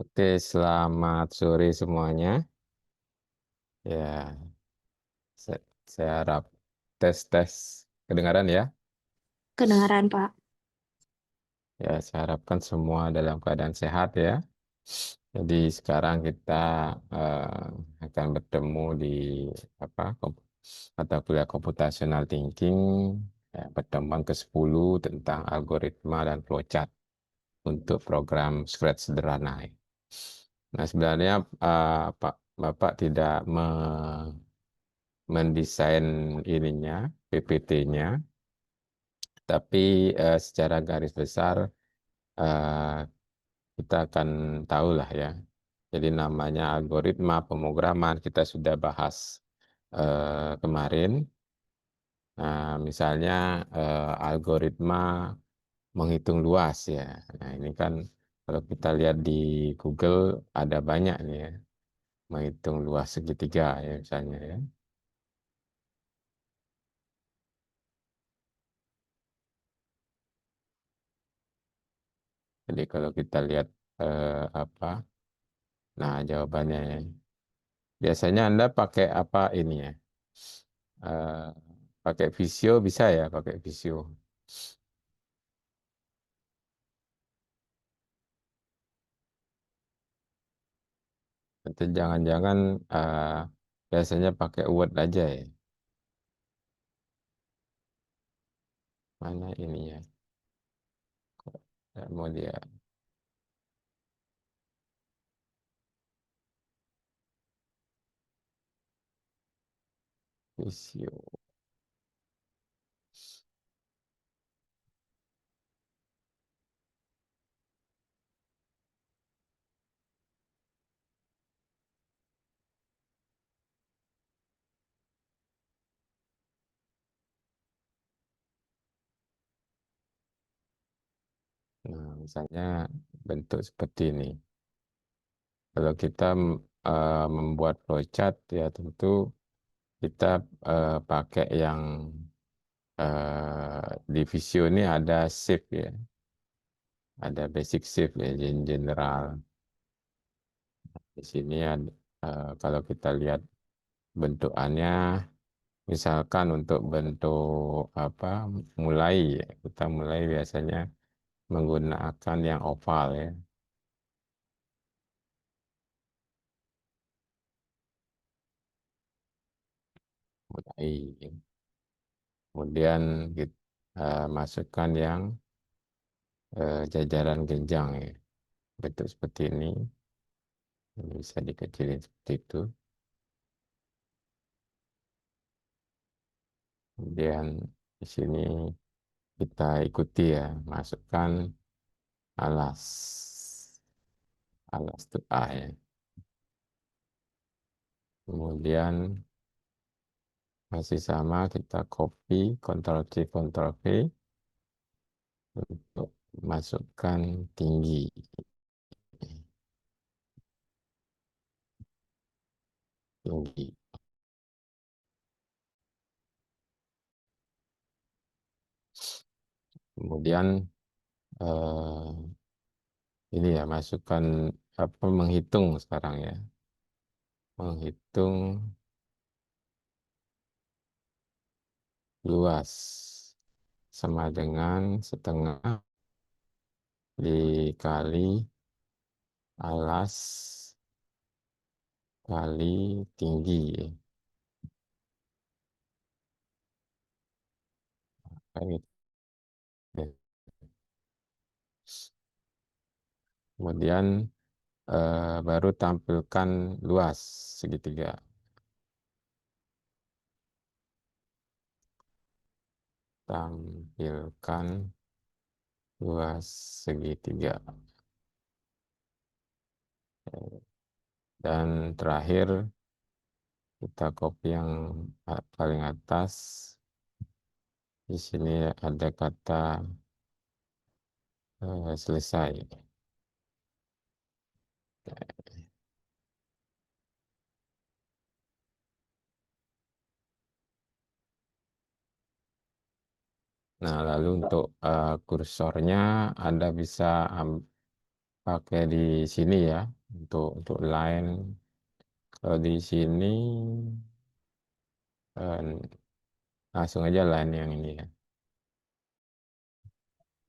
Oke, selamat sore semuanya. Ya, saya harap tes-tes kedengaran ya. Kedengaran, Pak. Ya, saya harapkan semua dalam keadaan sehat ya. Jadi sekarang kita akan bertemu di mata kuliah Computational Thinking, ya, pertemuan ke-10 tentang algoritma dan flowchart untuk program Scratch sederhana. Nah, sebenarnya Pak Bapak tidak mendesain ininya, PPT-nya, tapi secara garis besar eh, kita akan tahu lah ya. Jadi namanya algoritma pemrograman kita sudah bahas kemarin. Nah, misalnya algoritma menghitung luas ya. Nah, ini kan kalau kita lihat di Google ada banyak nih ya, menghitung luas segitiga ya misalnya ya. Jadi kalau kita lihat apa, nah jawabannya ya. Biasanya Anda pakai apa ini ya? Eh, Pakai Visio bisa ya, pakai Visio. Atau jangan-jangan biasanya pakai Word aja ya. Mana ini ya? Mau dia Visio. Nah, misalnya bentuk seperti ini. Kalau kita membuat flowchart ya tentu kita pakai yang di Visio ini ada shape ya, ada basic shape ya, general. Di sini kalau kita lihat bentukannya, misalkan untuk bentuk apa mulai, ya, kita mulai biasanya menggunakan yang oval ya, mulai. Kemudian kita masukkan yang jajaran genjang ya, bentuk seperti ini bisa dikecilin seperti itu. Kemudian di sini kita ikuti ya, masukkan alas, alas itu A ya. Kemudian masih sama kita copy, Ctrl C, Ctrl V untuk masukkan tinggi, tinggi. Kemudian eh, ini ya masukkan apa menghitung sekarang ya, menghitung luas sama dengan setengah dikali alas kali tinggi. Kayak gitu. Kemudian baru tampilkan luas segitiga. Tampilkan luas segitiga. Dan terakhir kita copy yang paling atas. Di sini ada kata selesai. Nah, lalu untuk kursornya Anda bisa pakai di sini ya. Untuk line, kalau di sini eh, langsung aja line yang ini ya.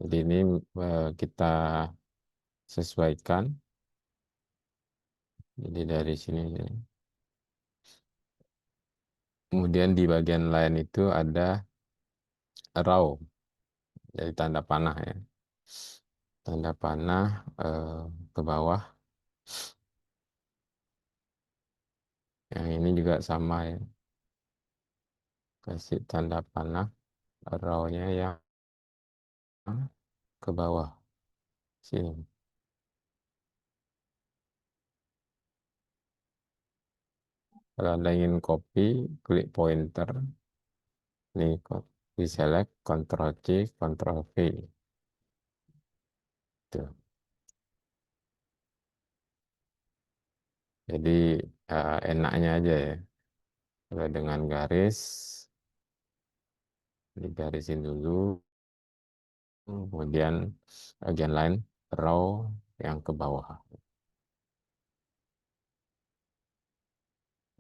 Jadi ini kita sesuaikan. Jadi dari sini. Kemudian di bagian lain itu ada raw, jadi tanda panah ya. Tanda panah ke bawah. Yang ini juga sama ya. Kasih tanda panah raw-nya yang ke bawah sini. Kalau Anda ingin copy, klik pointer. Ini di select, Ctrl C, Ctrl V. Tuh. Jadi enaknya aja ya. Kalau dengan garis, digarisin dulu, kemudian bagian lain raw yang ke bawah.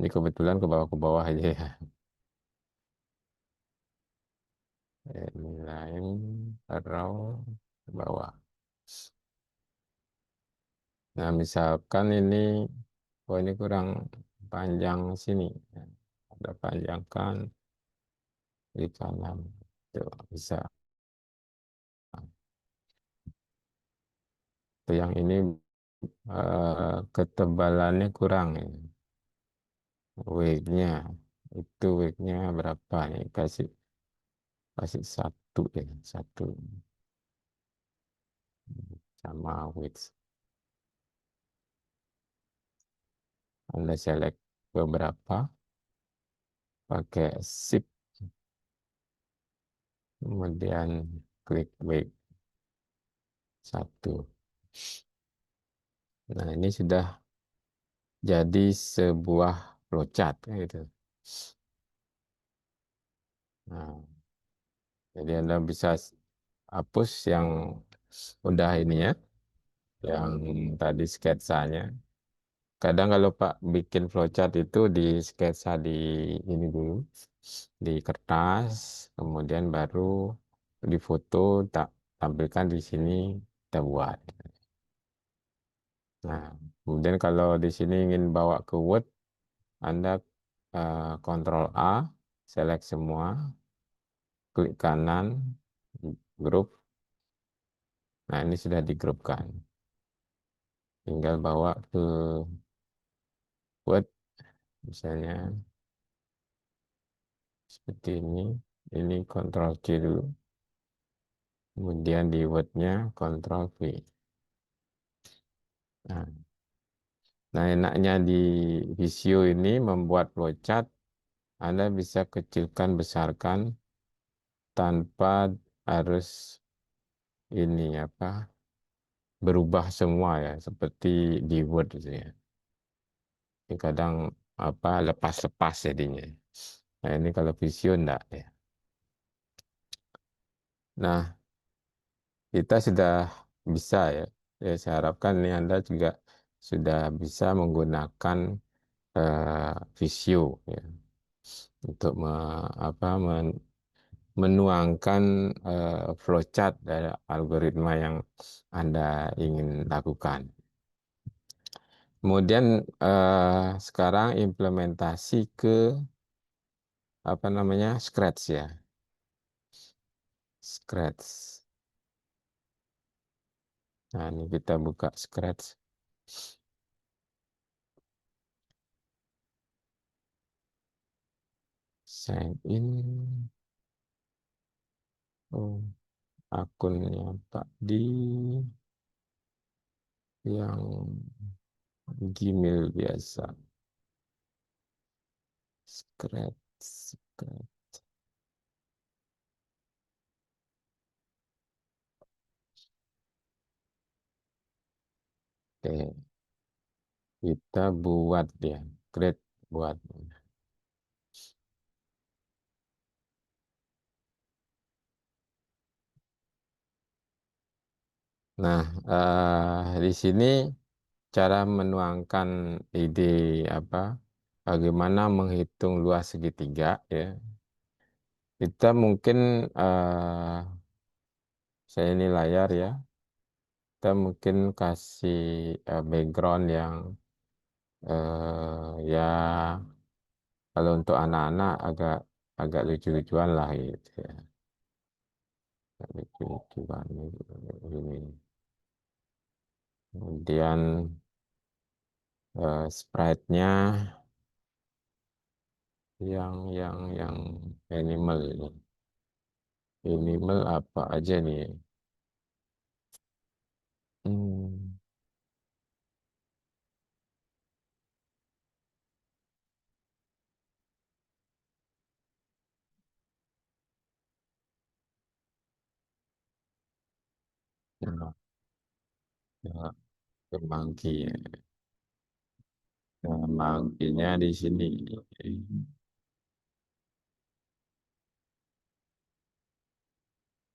Ini kebetulan ke bawah aja ya. Ini lain raw ke bawah. Nah, misalkan ini, oh ini kurang panjang sini. Ada panjangkan di kanan. Tuh, bisa. Tuh, yang ini ketebalannya kurang ya. Weight-nya. Itu weight-nya berapa nih? Kasih satu ya. Satu. Sama weight. Anda select beberapa. Pakai shift. Kemudian klik weight. Satu. Nah, ini sudah jadi sebuah flowchart gitu. Nah, jadi Anda bisa hapus yang udah ini ya, yang tadi sketsanya. Kadang kalau Pak bikin flowchart itu di sketsa di ini dulu, di kertas, kemudian baru di foto tak tampilkan di sini kita buat. Nah, kemudian kalau di sini ingin bawa ke Word, Anda Ctrl A, select semua, klik kanan, grup. Nah, ini sudah digrupkan. Tinggal bawa ke Word, misalnya seperti ini. Ini Ctrl C dulu. Kemudian di Word-nya Ctrl V. Nah, enaknya di Visio ini membuat flowchart, Anda bisa kecilkan, besarkan tanpa harus ini apa berubah semua ya, seperti di Word gitu ya. Ini kadang apa lepas-lepas jadinya. Nah, ini kalau Visio enggak ya. Nah, kita sudah bisa ya. Ya, saya harapkan ini Anda juga sudah bisa menggunakan Visio ya, untuk menuangkan flowchart dari algoritma yang Anda ingin lakukan. Kemudian sekarang implementasi ke apa namanya Scratch ya, Scratch. Nah, ini kita buka Scratch. Sign in. Oh, akunnya Pak di yang Gmail biasa. Scratch, Scratch. Oke, kita buat ya, create buat. Nah, di sini cara menuangkan ide apa bagaimana menghitung luas segitiga ya. Kita mungkin saya ini layar ya. Kita mungkin kasih background yang ya kalau untuk anak-anak agak agak lucu-lucuan lah gitu ya. Agak lucu-lucuan ini. Kemudian sprite-nya yang animal ini. Animal apa aja nih? Hmm, ya, ya, monkey ya. Nah, monkey-nya di sini.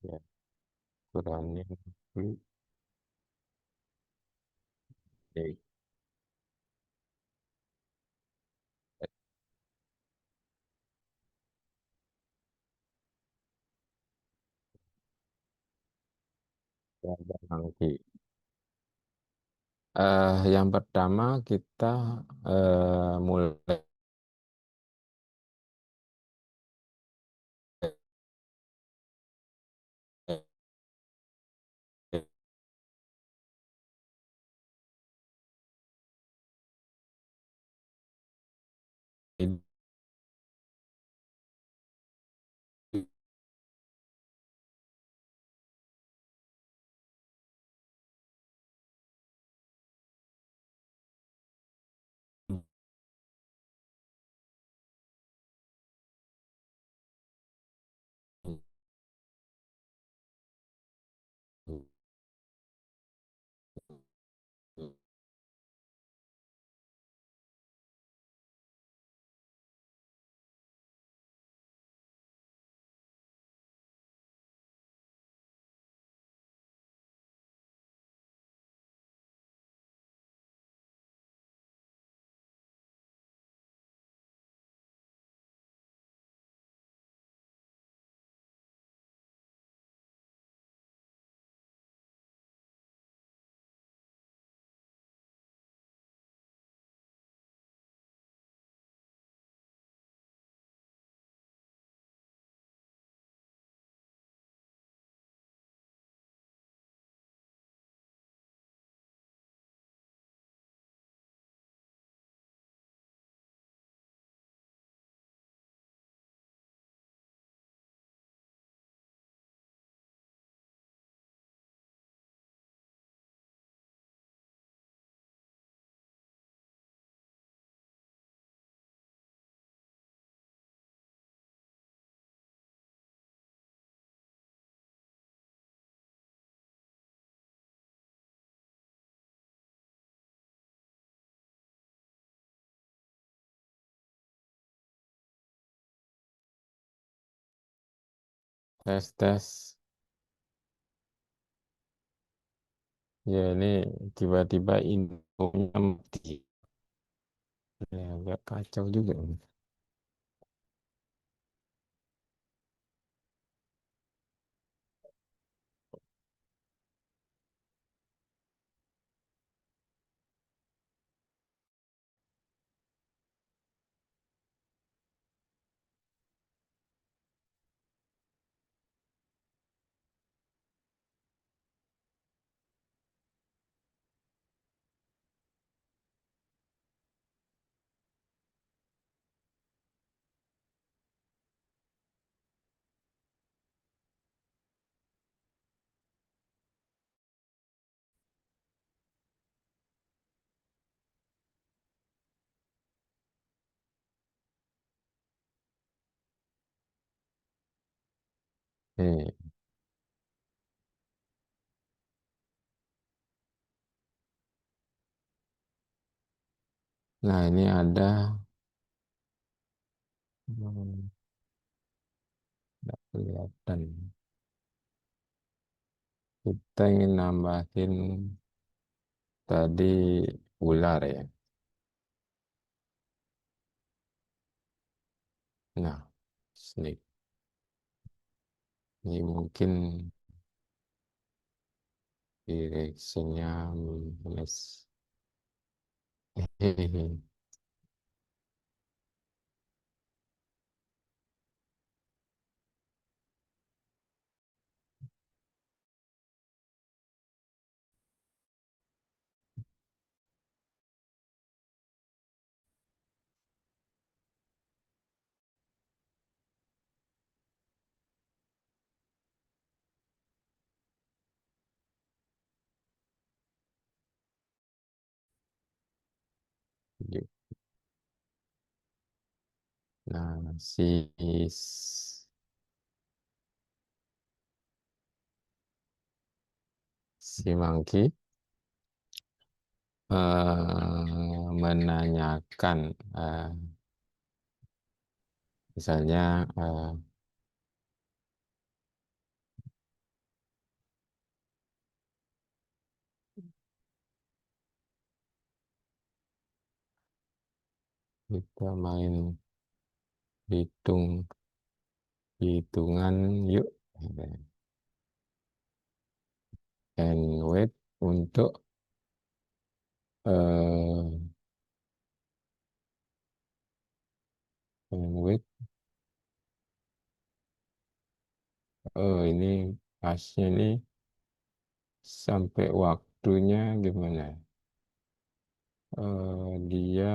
Ya, kurangin dulu. Oke, ada monkey. Yang pertama kita mulai tes tes. Ya ini tiba-tiba infonya mati. Ya, agak kacau juga. Nih, nah ini ada nggak kelihatan. Kita ingin nambahin tadi ular ya. Nah, snake ini mungkin direksinya minus. Hehehe. Nah, si monkey menanyakan, eh, misalnya, kita main hitung hitungan yuk, and wait untuk eh and wait. Oh, ini pasnya nih sampai waktunya gimana? Dia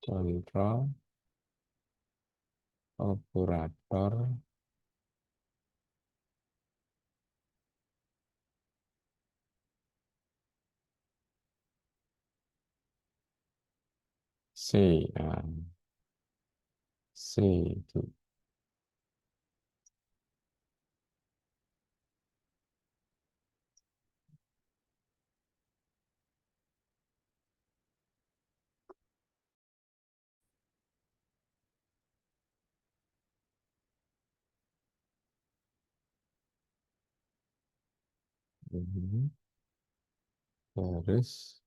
kontrol operator C, C itu. Mhm. Terus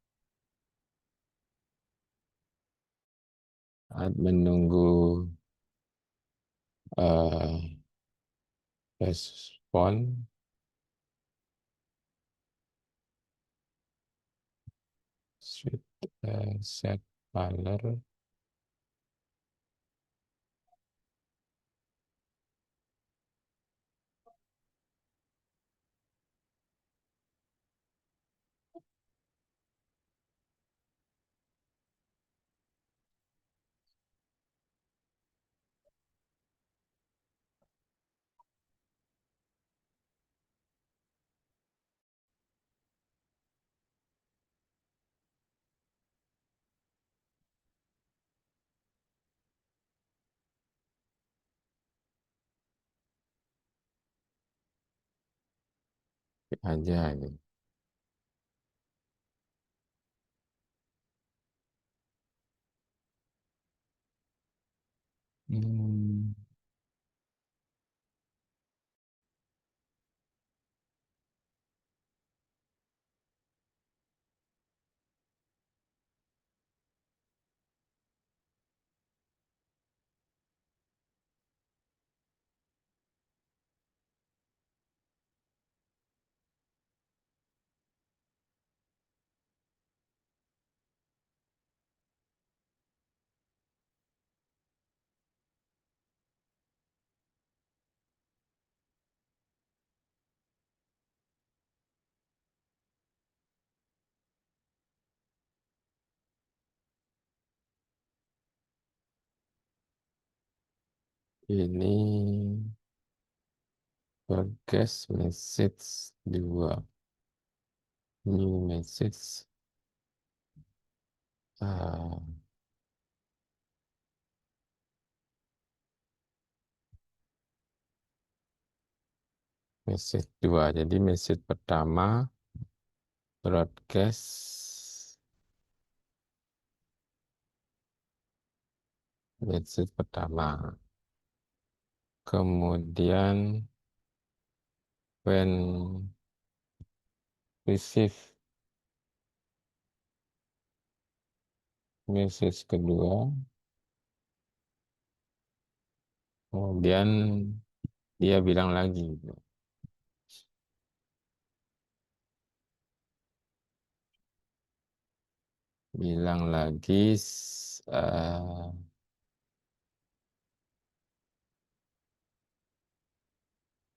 saat menunggu eh respon, set color aja gitu. Hmm, ini broadcast message 2, new message, ah, message 2. Jadi message pertama broadcast, message pertama. Kemudian when receive message kedua, kemudian dia bilang lagi, bilang lagi,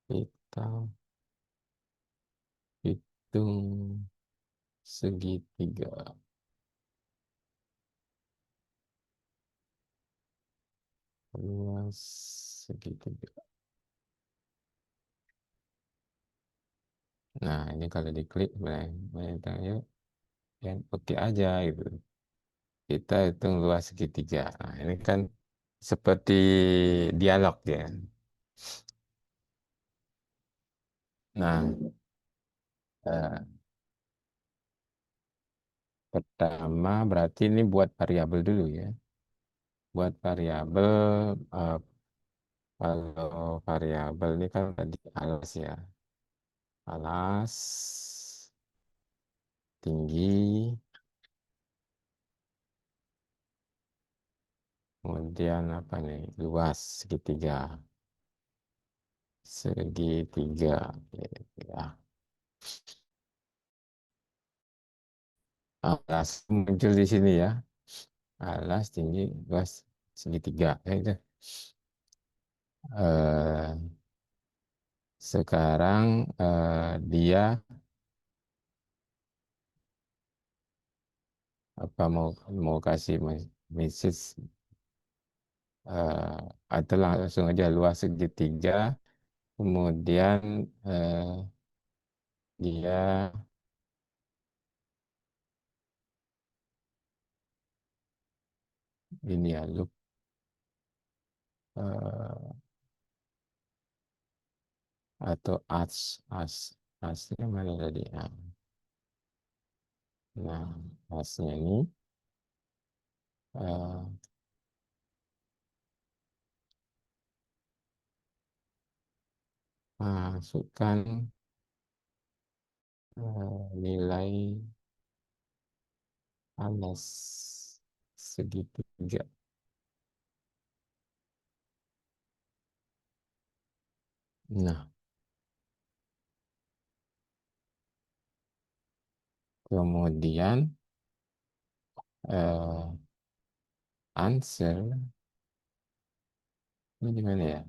kita hitung segitiga, luas segitiga. Nah, ini kalau diklik, yuk, yang oke aja gitu. Kita hitung luas segitiga. Nah, ini kan seperti dialog ya. Nah, eh, pertama berarti ini buat variabel dulu ya. Buat variabel, eh, kalau variabel ini kan tadi alas ya. Alas, tinggi, kemudian apa nih? Luas segitiga. Segitiga. Ya. Alas muncul di sini ya. Alas, tinggi, luas segitiga. Ya, itu. Eh, sekarang dia apa mau kasih message, eh, atau langsung aja luas segitiga, kemudian dia ini ya loop, eh, atau asnya mana tadi? Nah, asnya ini eh, masukkan nilai alas segitiga. Nah, kemudian eh, answer ini gimana ya?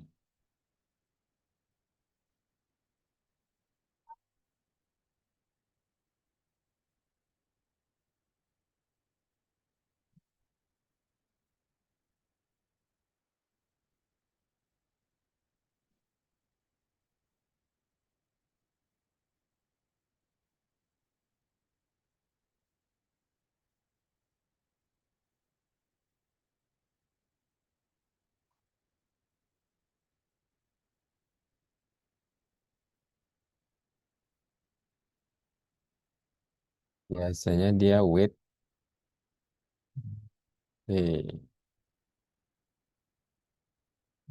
Biasanya dia wait,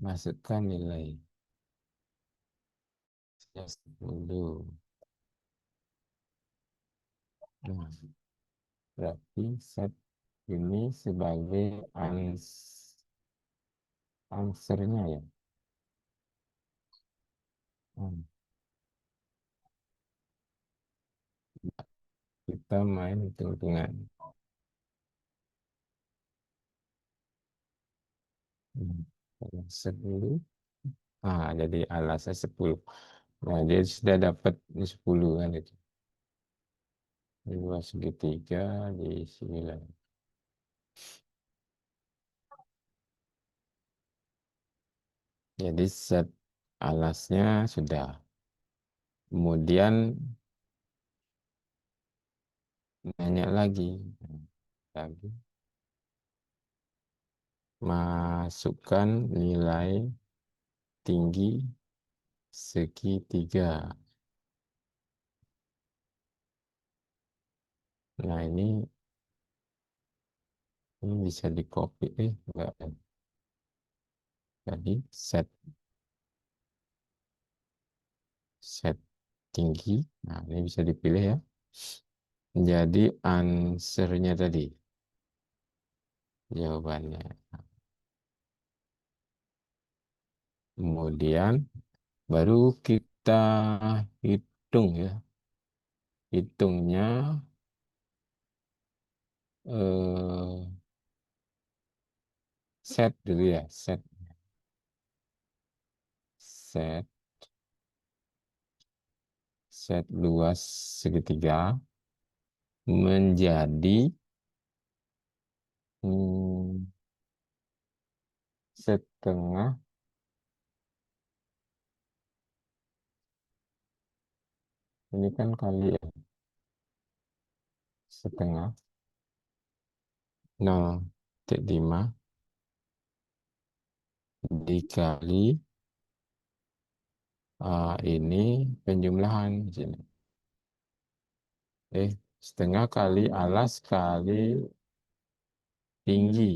masukkan nilai 10. Nah, berarti set ini sebagai answernya ya. Hmm, kita main hitung-hitungan. Hmm, 10. Jadi alasnya 10. Nah, dia sudah dapat 10 kan itu. Dua segitiga di 9. Jadi set alasnya sudah. Kemudian nanya lagi. Lagi. Masukkan nilai tinggi segitiga. Nah, ini bisa di copy. Enggak. Jadi set tinggi. Nah, ini bisa dipilih ya. Jadi answernya tadi, jawabannya. Kemudian baru kita hitung ya. Hitungnya eh, set dulu ya, set set luas segitiga menjadi hmm, setengah. Ini kan kali ya, setengah 0,5 dikali ini penjumlahan di sini. Setengah kali alas kali tinggi.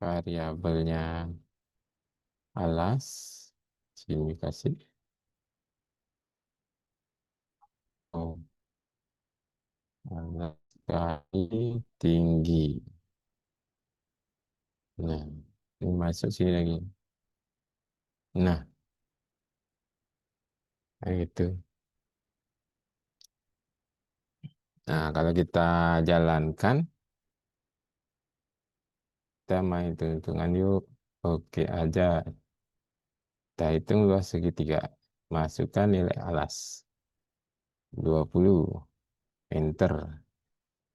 Variabelnya alas, sini kasih. Oh, alas kali tinggi. Nah, ini masuk sini lagi. Nah, itu. Nah, kalau kita jalankan, kita main hitung-hitungan yuk. Oke aja. Kita hitung luas segitiga. Masukkan nilai alas. 20. Enter.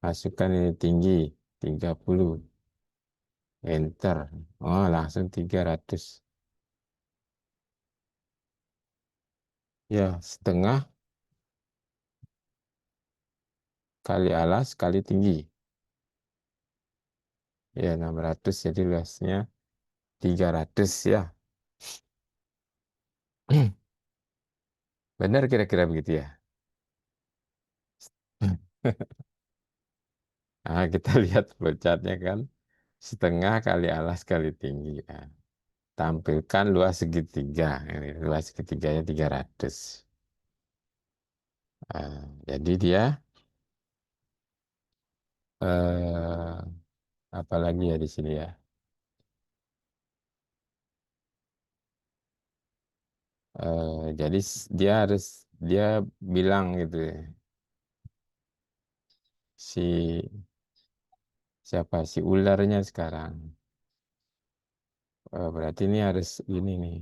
Masukkan nilai tinggi. 30. Enter. Oh, langsung 300. Ya, setengah kali alas kali tinggi. Ya, 600. Jadi luasnya 300 ya. Benar kira-kira begitu ya. Nah, kita lihat flowchartnya kan. Setengah kali alas kali tinggi. Nah, tampilkan luas segitiga. Ini luas segitiganya 300. Jadi dia eh, apa lagi ya di sini ya? Jadi dia bilang gitu ya, si siapa si ularnya sekarang. Berarti ini harus ini nih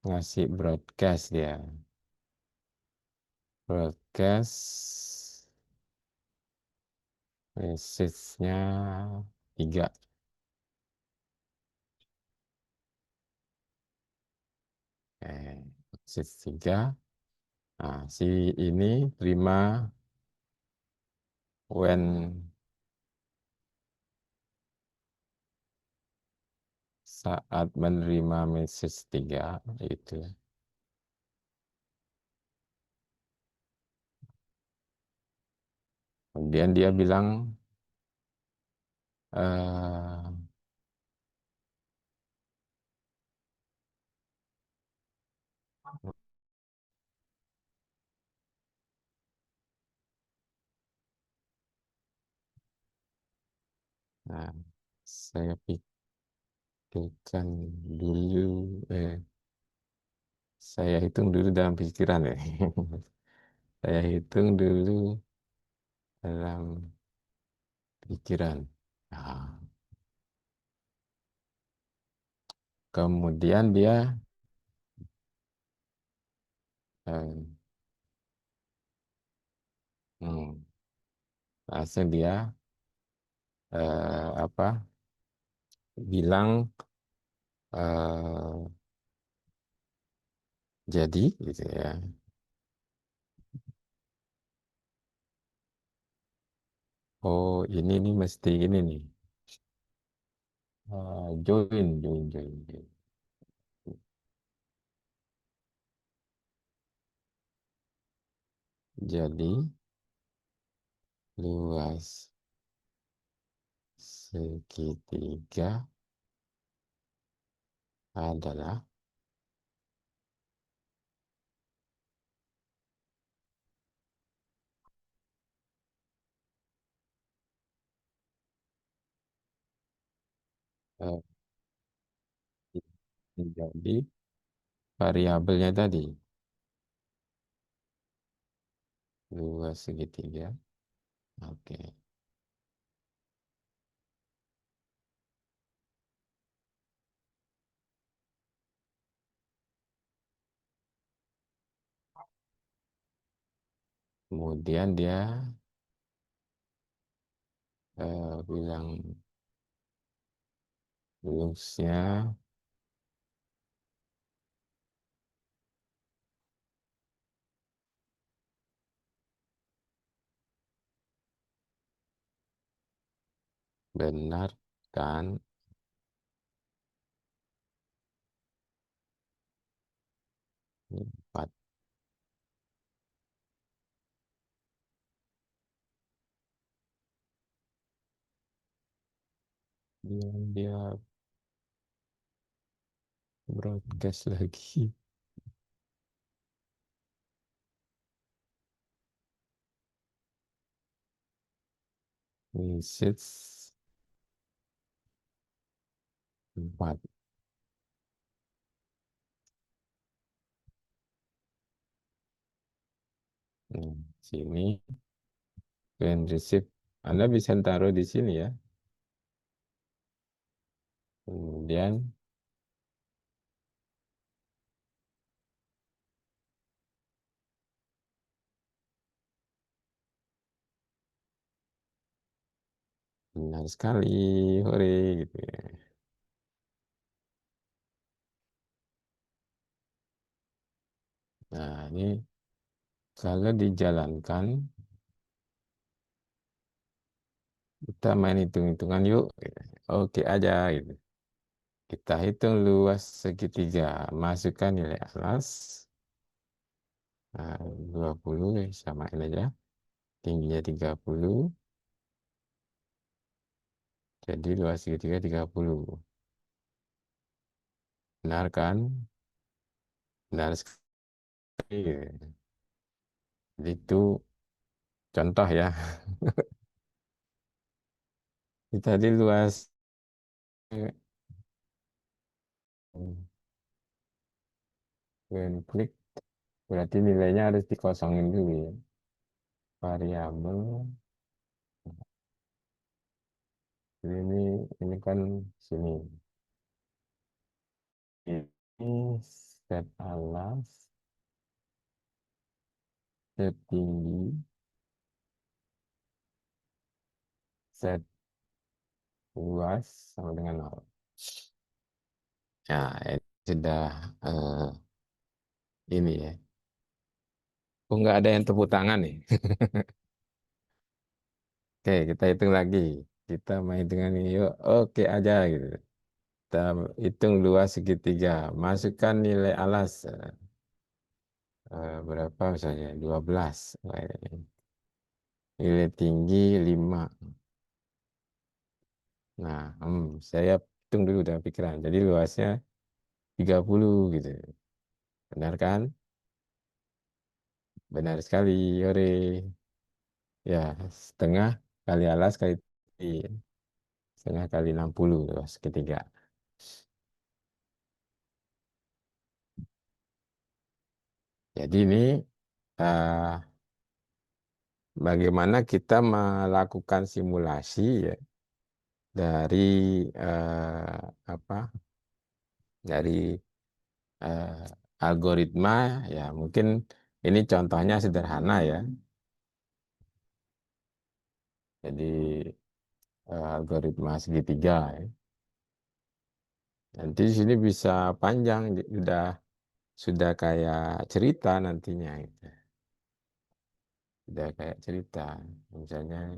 ngasih broadcast dia. Broadcast message-nya 3. Message 3. Nah, si ini terima when saat menerima message 3 itu. Kemudian dia bilang eh nah, saya pikirkan dulu, eh, saya hitung dulu dalam pikiran ya. Saya hitung dulu dalam pikiran. Nah, kemudian dia eh, hmm, langsung dia apa bilang eh, jadi gitu ya. Oh ini nih mesti ini nih. Join. Jadi luas segitiga adalah eh, menjadi variabelnya tadi luas segitiga. Oke, kemudian dia bilang luasnya benar kan? 4. Dia broadcast lagi. Message 4. Nah, sini when receive Anda bisa taruh di sini ya. Kemudian benar sekali, hore gitu ya. Nah, ini kalau dijalankan, kita main hitung-hitungan yuk. Gitu. Oke aja gitu. Kita hitung luas segitiga, masukkan nilai alas. Nah, 20 samain aja. Tingginya 30, jadi luas segitiga 30. Benar kan? Benar sekali. Jadi itu contoh ya. Ini tadi luas when klik berarti nilainya harus dikosongin dulu ya. Variabel ini kan sini. Ini set alas setinggi set luas sama dengan 0. Ya, ini sudah ini ya. Oh, nggak ada yang tepuk tangan nih. Oke, kita hitung lagi. Kita main dengan ini yuk. Oke aja gitu. Kita hitung luas segitiga. Masukkan nilai alas. Berapa misalnya? 12. Nilai tinggi 5. Nah, saya hitung dulu dalam pikiran. Jadi luasnya 30 gitu. Benar kan? Benar sekali. Yore. Ya, setengah kali alas kali tinggi. Setengah kali 60 luas segitiga. Jadi ini eh, bagaimana kita melakukan simulasi ya, dari apa? Dari eh, algoritma ya mungkin ini contohnya sederhana ya. Jadi algoritma segitiga ya. Nanti di sini bisa panjang sudah kayak cerita nantinya gitu. Sudah kayak cerita. Misalnya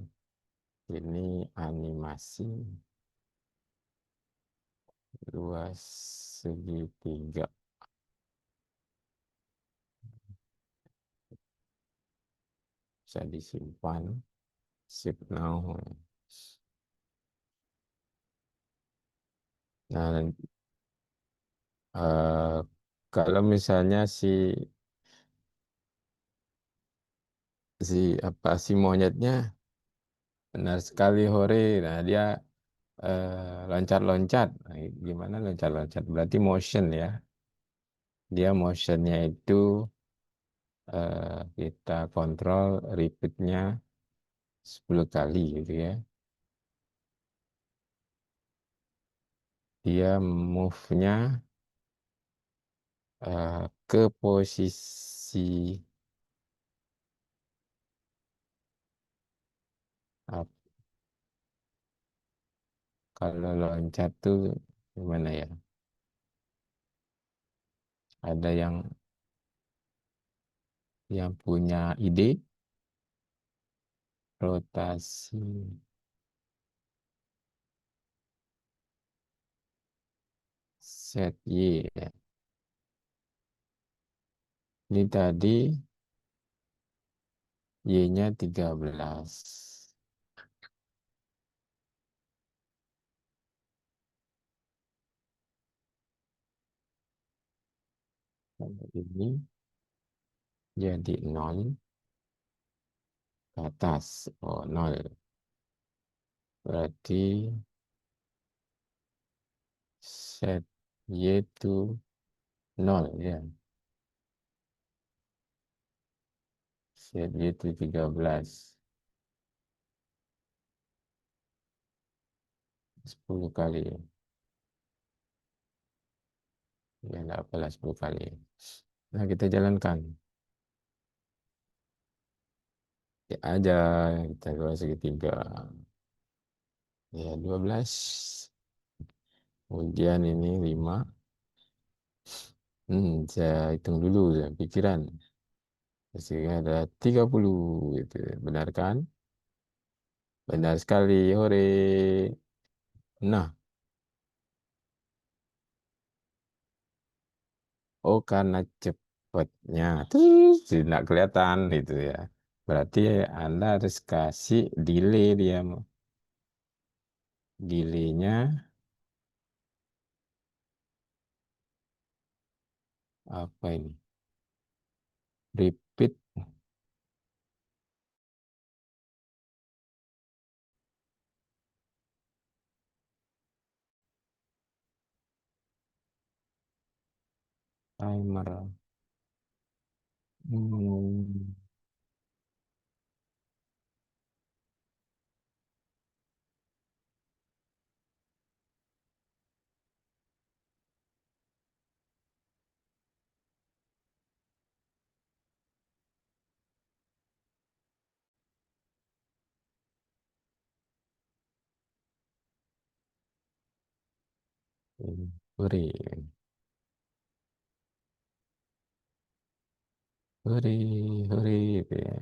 ini animasi luas segitiga bisa disimpan save now. Nah, eh, kalau misalnya si apa si monyetnya benar sekali hore, nah dia loncat-loncat. Nah, gimana loncat-loncat? Berarti motion ya. Dia motionnya itu kita kontrol repeatnya 10 kali gitu ya. Dia move-nya ke posisi ap- kalau loncat tuh gimana ya? Ada yang punya ide rotasi set Y ya. Ini tadi Y-nya 13. Kalau ini jadi 0 ke atas. Oh, 0. Berarti set Y itu 0 ya. Set Y itu 13. 10 kali. Ya, enggak apalah 10 kali. Nah, kita jalankan. Ya aja, kita keluar segitiga. Ya, 12. Kemudian ini 5. Saya hitung dulu ya, pikiran. Hasilnya ada 30. Gitu. Benar kan? Benar sekali. Hore. Nah, oh karena cepatnya. Terus tidak kelihatan gitu ya. Berarti Anda harus kasih delay dia. Delaynya apa ini? Repeat timer. Hmm, Hore, hore, hore, gitu ya.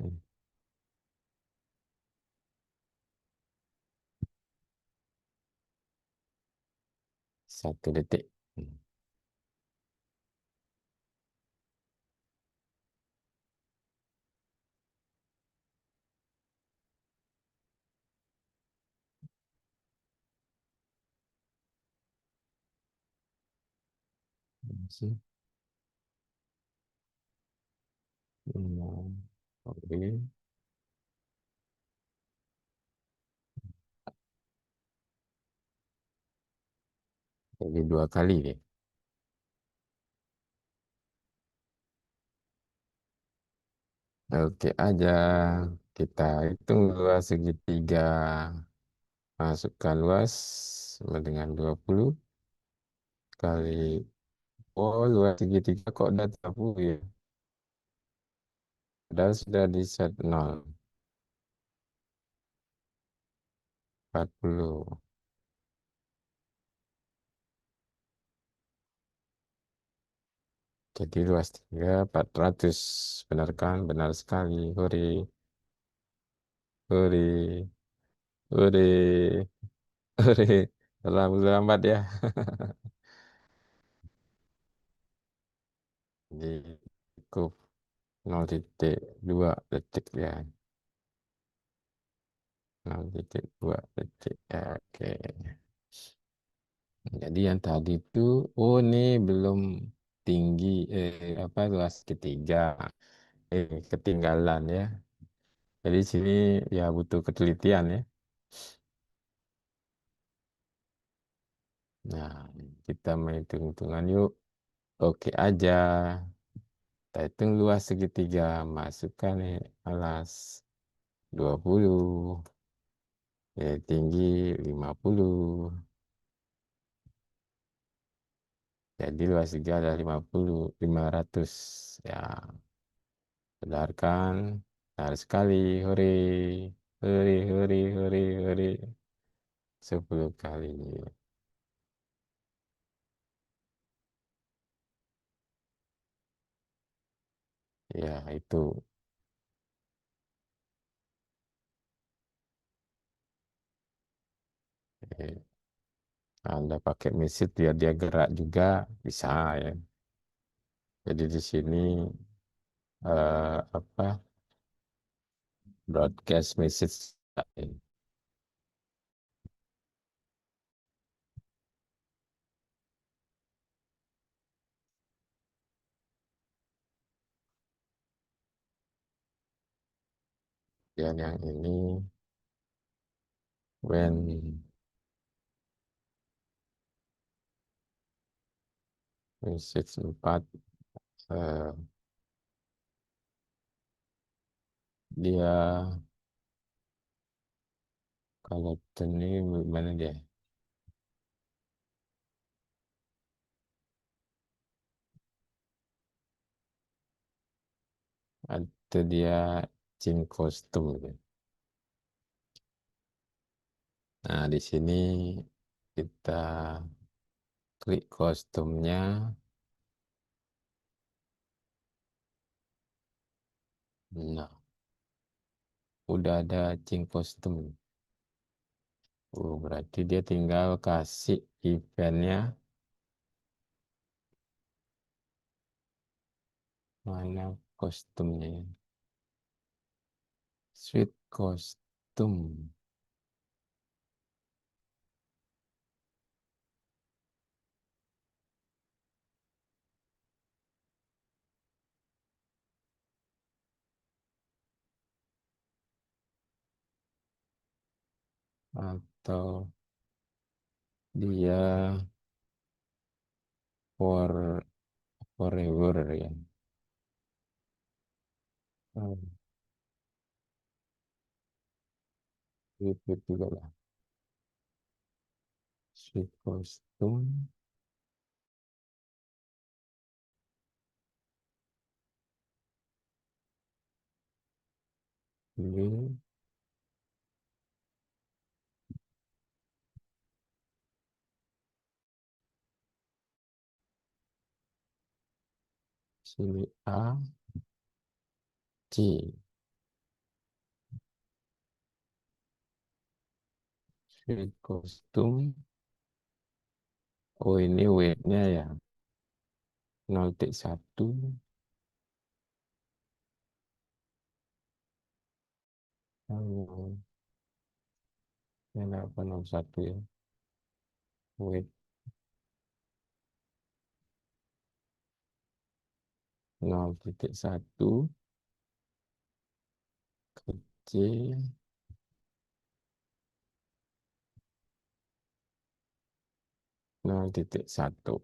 1 detik. Masih. Oke. Jadi 2 kali deh. Oke aja. Kita hitung luas segitiga. Masukkan luas sama dengan 20 kali. Oh, luas segitiga kok udah 30 ya. Padahal sudah di set 0. 40. Jadi luas 3, 400. Benar kan? Benar sekali. Hore, hore, hore, hore. Terlambat ya. Jadi cukup 0,2 detik ya. 0,2 detik ya. Oke. Jadi yang tadi itu, oh ini belum tinggi, apa luas ketiga, ketinggalan ya. Jadi sini ya butuh ketelitian ya. Nah, kita main hitung-hitungan yuk. Oke aja. Kita hitung luas segitiga. Masukkan nih alas 20. Ya, tinggi 50. Jadi luas segitiga ada 50, 500. Ya, benarkan. Benar sekali. Hore. Hore, hore, hore, hore. 10 kali. Ya, itu. Eh, Anda pakai mesin biar dia gerak juga bisa ya. Jadi di sini apa broadcast message dan yang ini when message 4 eh, dia kalau ini gimana dia? Atau dia change kostum gitu. Nah, di sini kita klik kostumnya. Nah, udah ada change kostum. Oh, berarti dia tinggal kasih eventnya mana kostumnya ya. Sweet kostum. Atau dia for forever ya. Oh, itu juga lah. Sweet kostum. Ini sini A, C. Sweet kostum. Oh, ini weight-nya ya 0,1. Oh, ini apa 0,1 ya. Weight 0,1 kecil 0,1.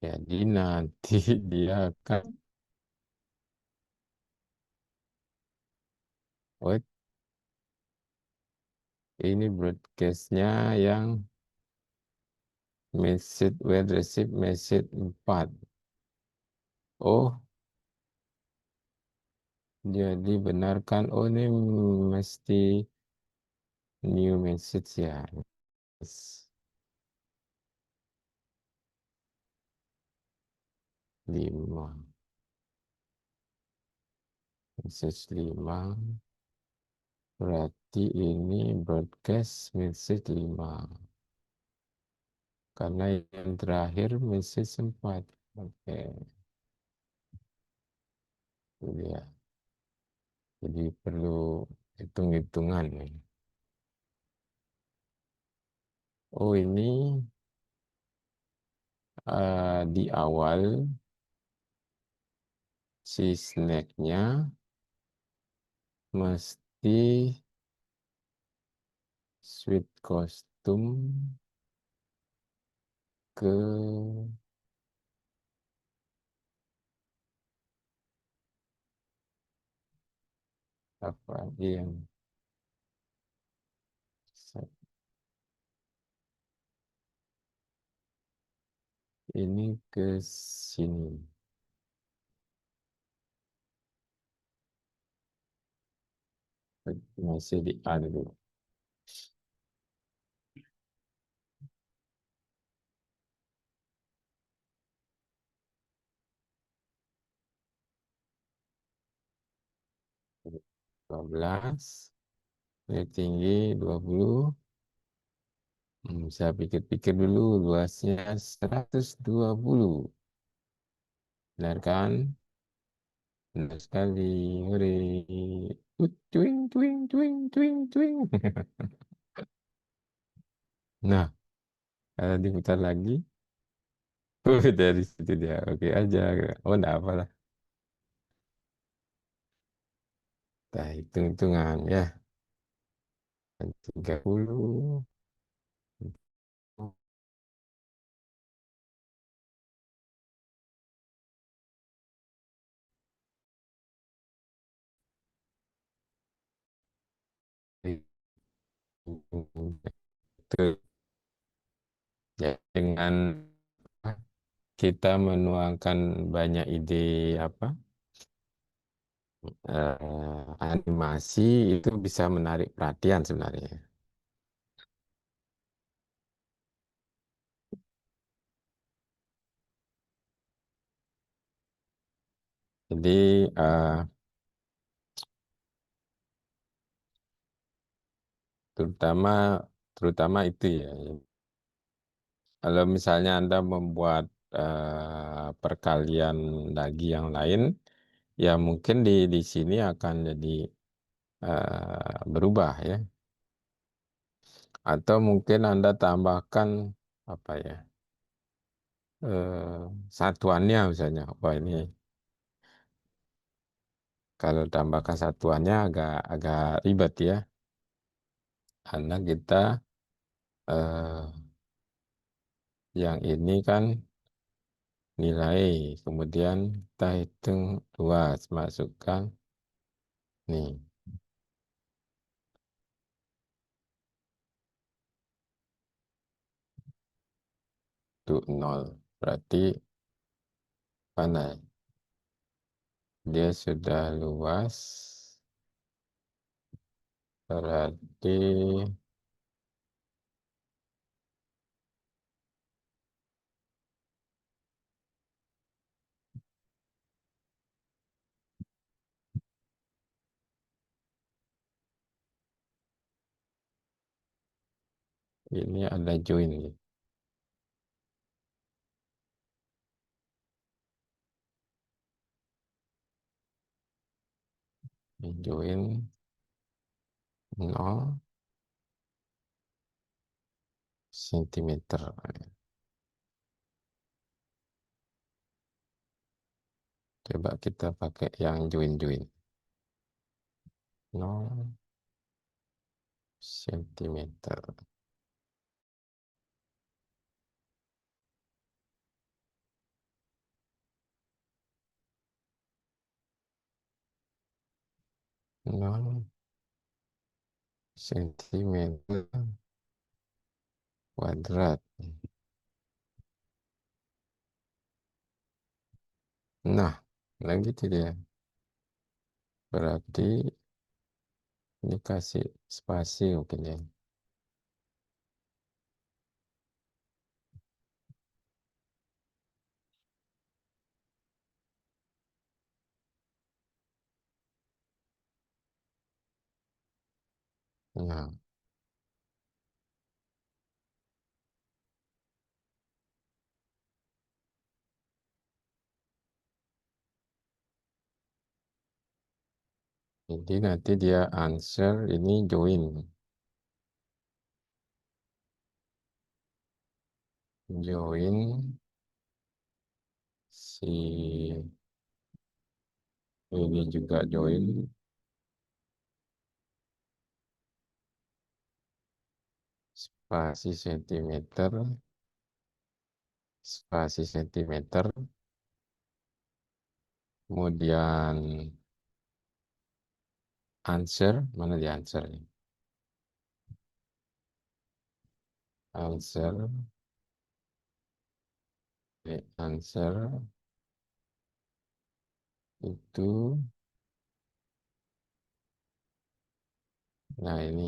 Jadi nanti dia akan, oh ini broadcastnya yang message when receive message 4. Oh, jadi benarkan. Oh, ini mesti new message ya. Yes. 5. Message 5. Berarti ini broadcast message 5. Karena yang terakhir message 4. Oke, itu ya. Jadi perlu hitung-hitungan nih. Oh ini di awal si snacknya mesti sweet kostum ke apa lagi yang ini ke sini masih di A dulu. 12 ini tinggi 20. Saya pikir-pikir dulu luasnya 120. Benar kan? Benar sekali. Hore. Cuing, cuing, cuing, cuing, cuing. Nah, kalau diputar lagi, dari situ dia. Oke aja. Oh, enggak apa-lah. Kita hitung-hitungan ya. 30. Itu ya, dengan kita menuangkan banyak ide apa animasi itu bisa menarik perhatian sebenarnya. Jadi terutama terutama itu ya. Kalau misalnya Anda membuat perkalian lagi yang lain, ya mungkin di sini akan jadi berubah ya. Atau mungkin Anda tambahkan apa ya satuannya misalnya. Wah ini kalau tambahkan satuannya agak agak ribet ya. Karena kita eh, yang ini kan nilai, kemudian kita hitung luas, masukkan nih untuk nol. Berarti mana? Dia sudah luas, berarti ini ada join nih. Ini join 0 cm. Coba kita pakai yang join-join. 0 cm. Nol sentimeter kuadrat. Nah, lagi itu dia. Berarti ini kasih spasi mungkin ya. Nah, jadi nanti dia answer ini join. join si ini juga join spasi sentimeter, spasi sentimeter, kemudian answer, mana di answer? Answer, answer itu, nah ini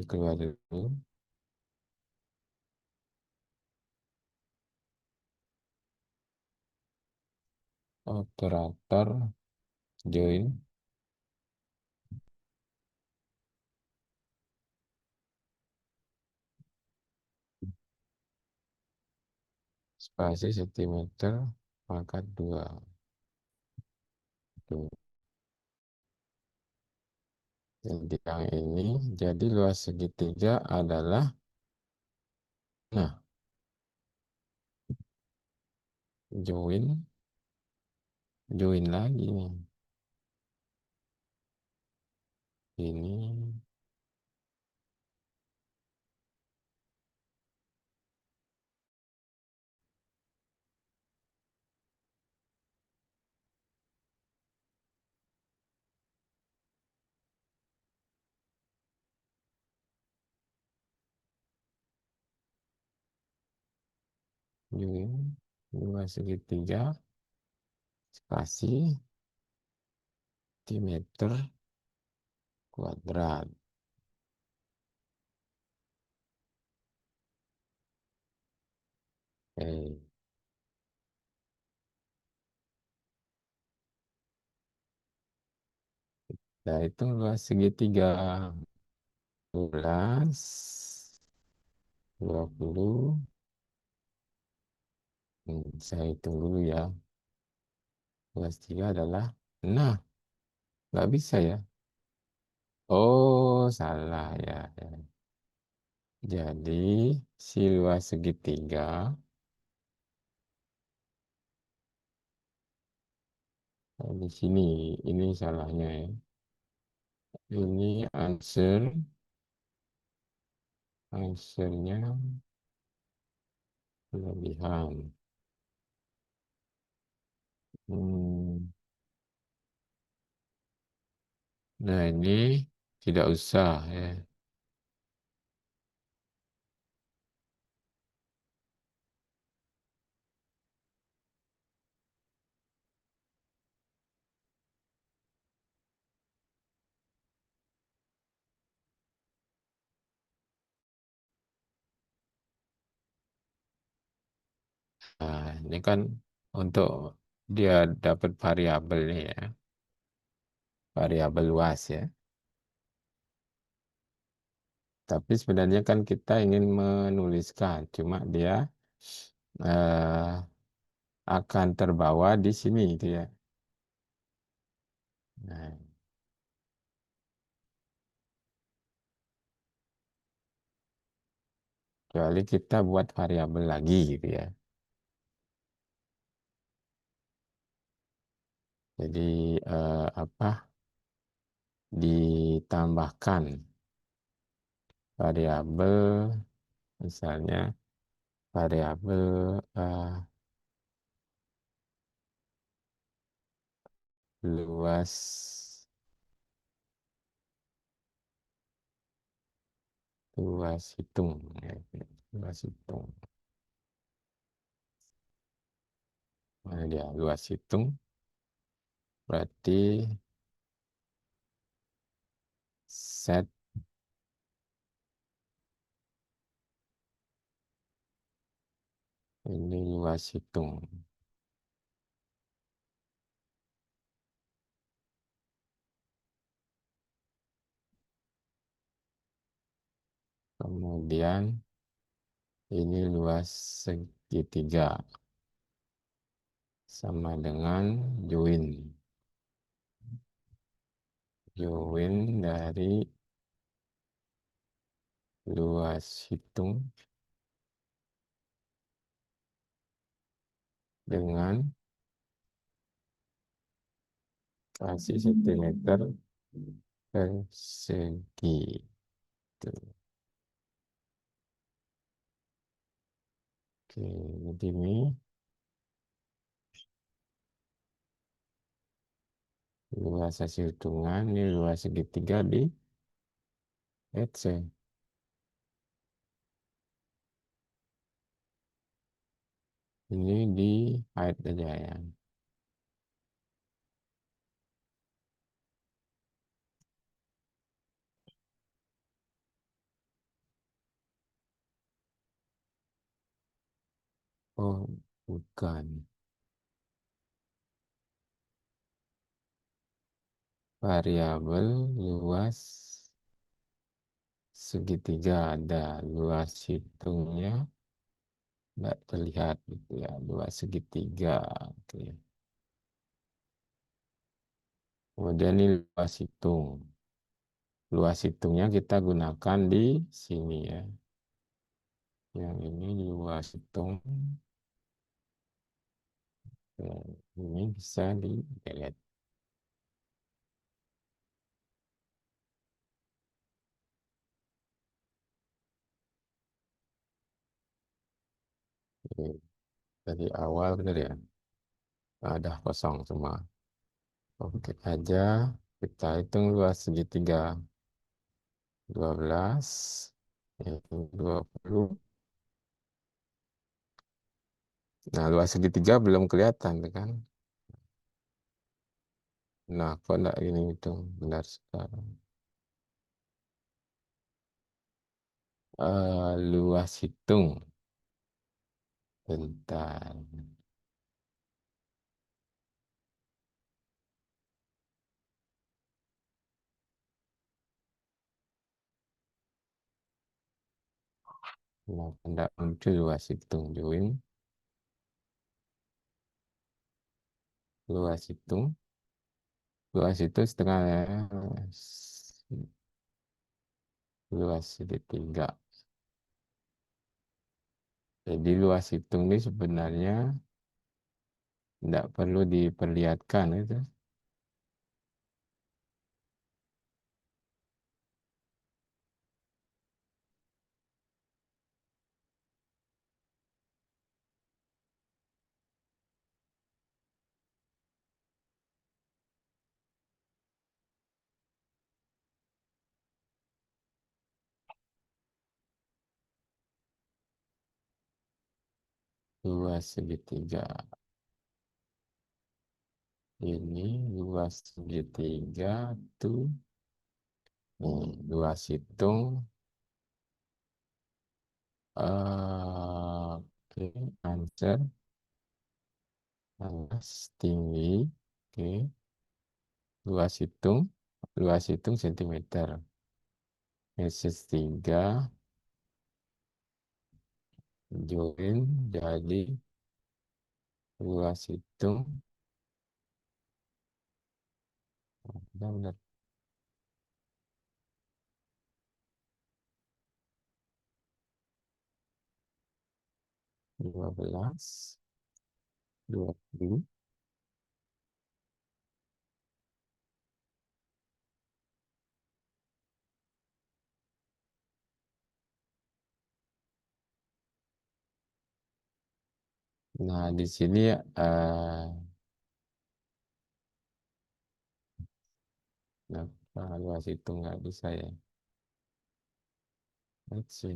keluar dulu, operator join spasi sentimeter pangkat 2. Tuh. Jadi yang ini, jadi luas segitiga adalah, nah, join, join lagi nih. Ini, join, luas segitiga, spasi, diameter, kuadrat. Oke. Nah, itu luas segitiga 12, 20. Saya hitung dulu ya. Luas 3 adalah, nah, nggak bisa ya. Oh, salah ya. Jadi, si luas segitiga, di sini, ini salahnya ya. Ini answernya kelebihan. Hmm, nah, ini tidak usah ya. Nah, ini kan untuk dia dapat variabel nih ya, variabel luas ya. Tapi sebenarnya kan kita ingin menuliskan, cuma dia eh, akan terbawa di sini itu ya. Nah, kecuali kita buat variabel lagi gitu ya. Jadi apa? Ditambahkan variabel, misalnya variabel luas, luas hitung, ya, luas hitung. Mana dia luas hitung? Berarti set ini luas hitung. Kemudian ini luas segitiga sama dengan join. Join dari luas hitung dengan kasih sentimeter persegi. Tuh. Oke, jadi ini luas hasil hitungan, ini luas segitiga di EC. Ini di height aja ya. Oh, bukan. Variabel luas segitiga ada. Luas hitungnya nggak terlihat gitu ya. Luas segitiga. Oke. Kemudian ini luas hitung. Luas hitungnya kita gunakan di sini ya. Yang ini luas hitung. Ini bisa di delete. Oke. Dari awal benar ya. Ada kosong semua. Oke aja. Kita hitung luas segitiga. 12. Yaitu 20. Nah, luas segitiga belum kelihatan kan? Nah, kok enggak ini hitung? Benar sekarang. Luas hitung. Bentar. Nah, enggak muncul luas hitung. Join. Luas hitung. Luas itu setengah ya. Luas segitiga. Jadi luas hitung ini sebenarnya tidak perlu diperlihatkan itu. Luas segitiga. Ini luas segitiga tuh. Luas hitung. Oke, answer. Luas tinggi. Oke, luas hitung. Luas hitung sentimeter. Meses 3. Join jadi luas hitung. Benar-benar 12. 20. Nah, di sini kenapa luas hitung nggak bisa ya? Let's see.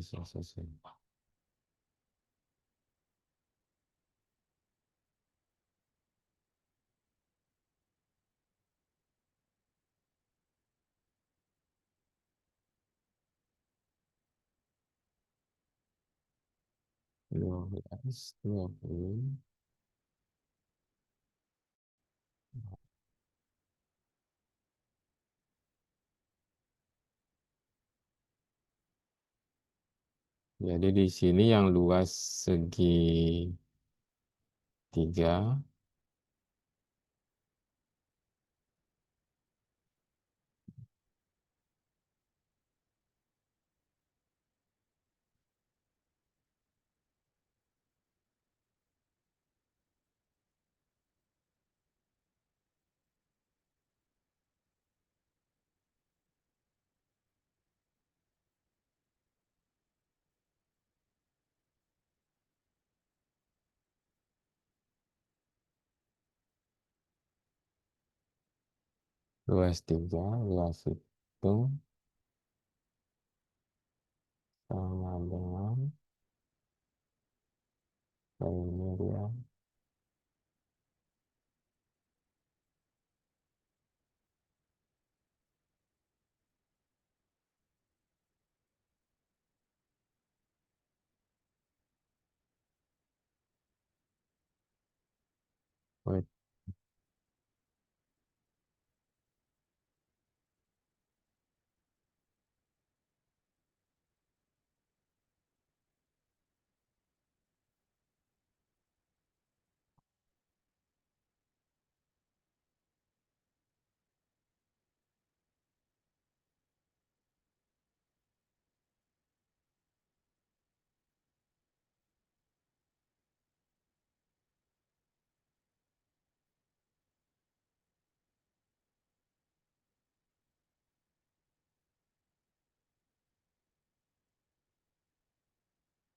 12, 20. Jadi di sini yang luas segitiga luas tiga, luas hitung sama dengan ini dia. Wait,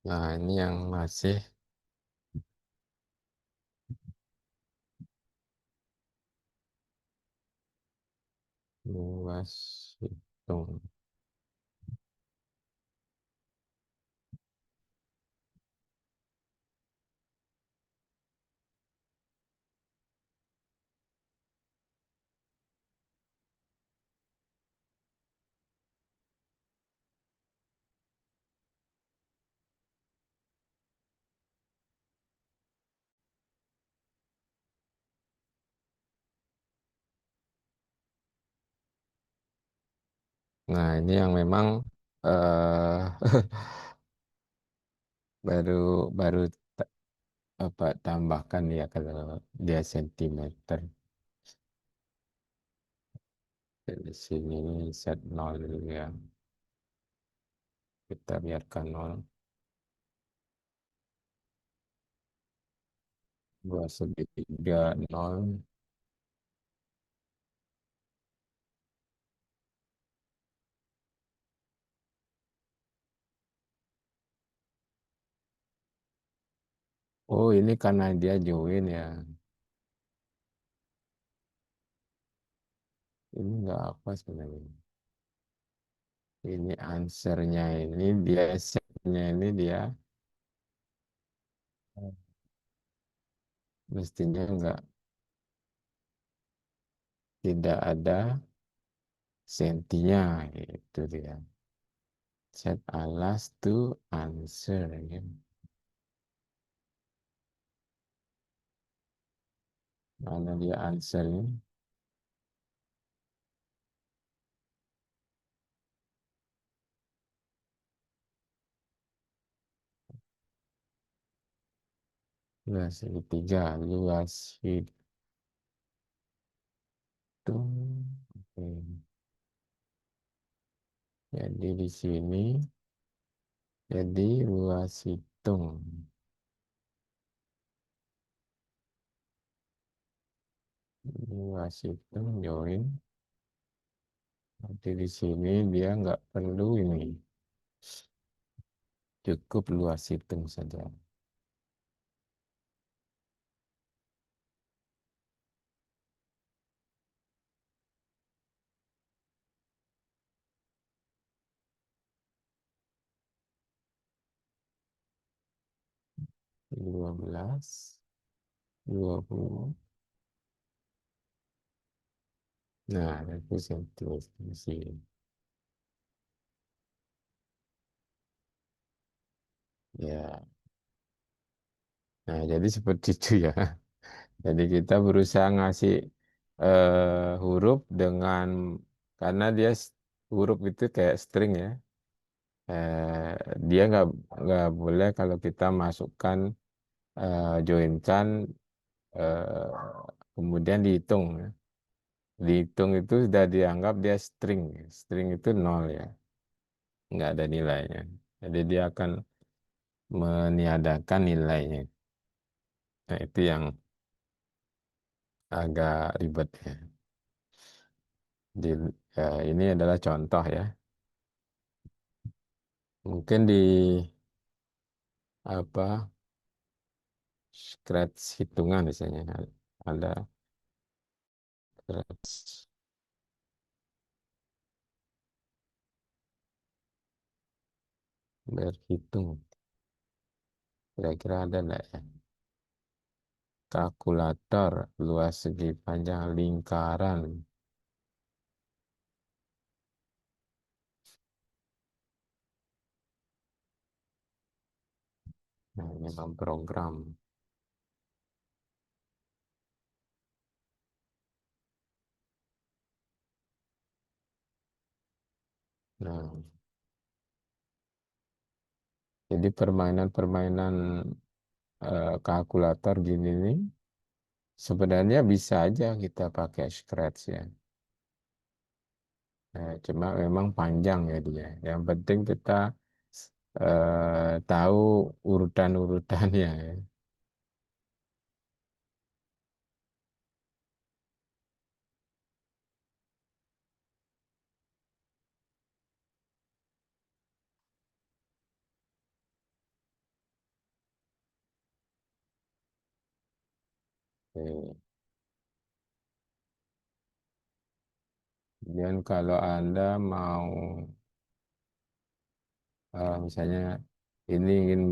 nah ini yang masih luas hitung. Nah ini yang memang eh baru baru apa tambahkan ya kalau dia sentimeter. Di sini set nol dulu ya. Kita biarkan nol. Dua segitiga nol. Oh ini karena dia join ya. Ini enggak apa sebenarnya. Ini answernya ini dia setnya ini dia mestinya enggak, tidak ada sentinya itu dia. Set alas to answer ya. Mana dia answernya? Luas segitiga, luas hitung. Oke. Jadi di sini jadi luas hitung. Luas hitung join. Nanti di sini dia nggak perlu ini. Cukup luas hitung saja. Dua belas, 20. Nah, itu sentimeter di sini. Ya, nah jadi seperti itu ya. Jadi kita berusaha ngasih huruf dengan karena dia huruf itu kayak string ya. Dia nggak boleh kalau kita masukkan joinkan eh, kemudian dihitung ya. Dihitung itu sudah dianggap dia string. String itu nol ya, nggak ada nilainya. Jadi dia akan meniadakan nilainya. Nah, itu yang agak ribet ya. Di, ini adalah contoh ya. Mungkin di apa scratch hitungan misalnya ada scratch. Berhitung. Kira-kira ada nggak ya? Kalkulator, luas segi panjang lingkaran. Nah, ini memang program. Nah, jadi permainan-permainan kalkulator gini nih, sebenarnya bisa aja kita pakai Scratch ya. Cuma memang panjang ya dia. Yang penting kita tahu urutan-urutannya ya. Oke. Dan kalau Anda mau misalnya ini ingin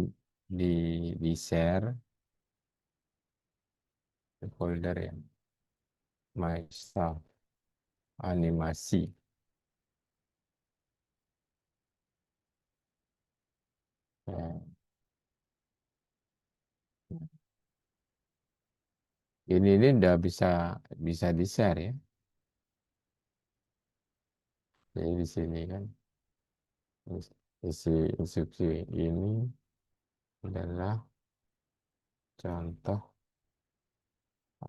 di di share ke folder ya, my stuff, animasi. Ya, ini udah bisa bisa di share ya. Jadi di sini kan isi instruksi ini adalah contoh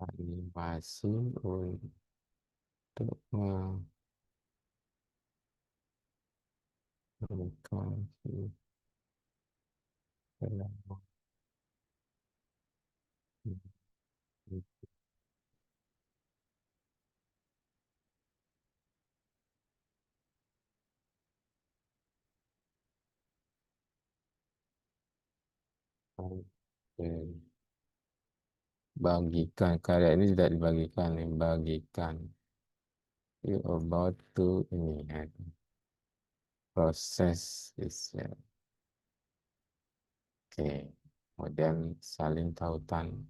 animasi untuk mengkomunikasi dalam Oke. Bagikan karya ini tidak dibagikan, bagikan. You about to ini ya, proses is ya. Oke. Kemudian saling tautan.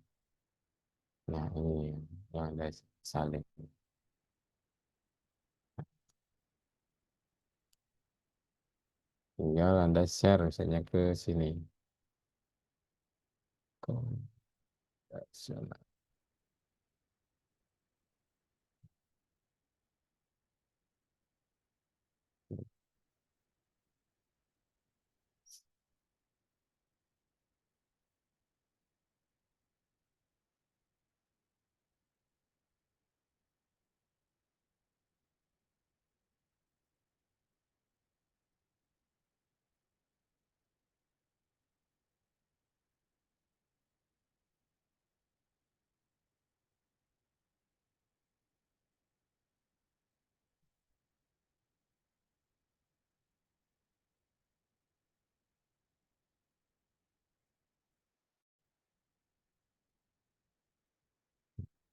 Nah ini yang ada saling. Tinggal Anda share misalnya ke sini. Kontaksional.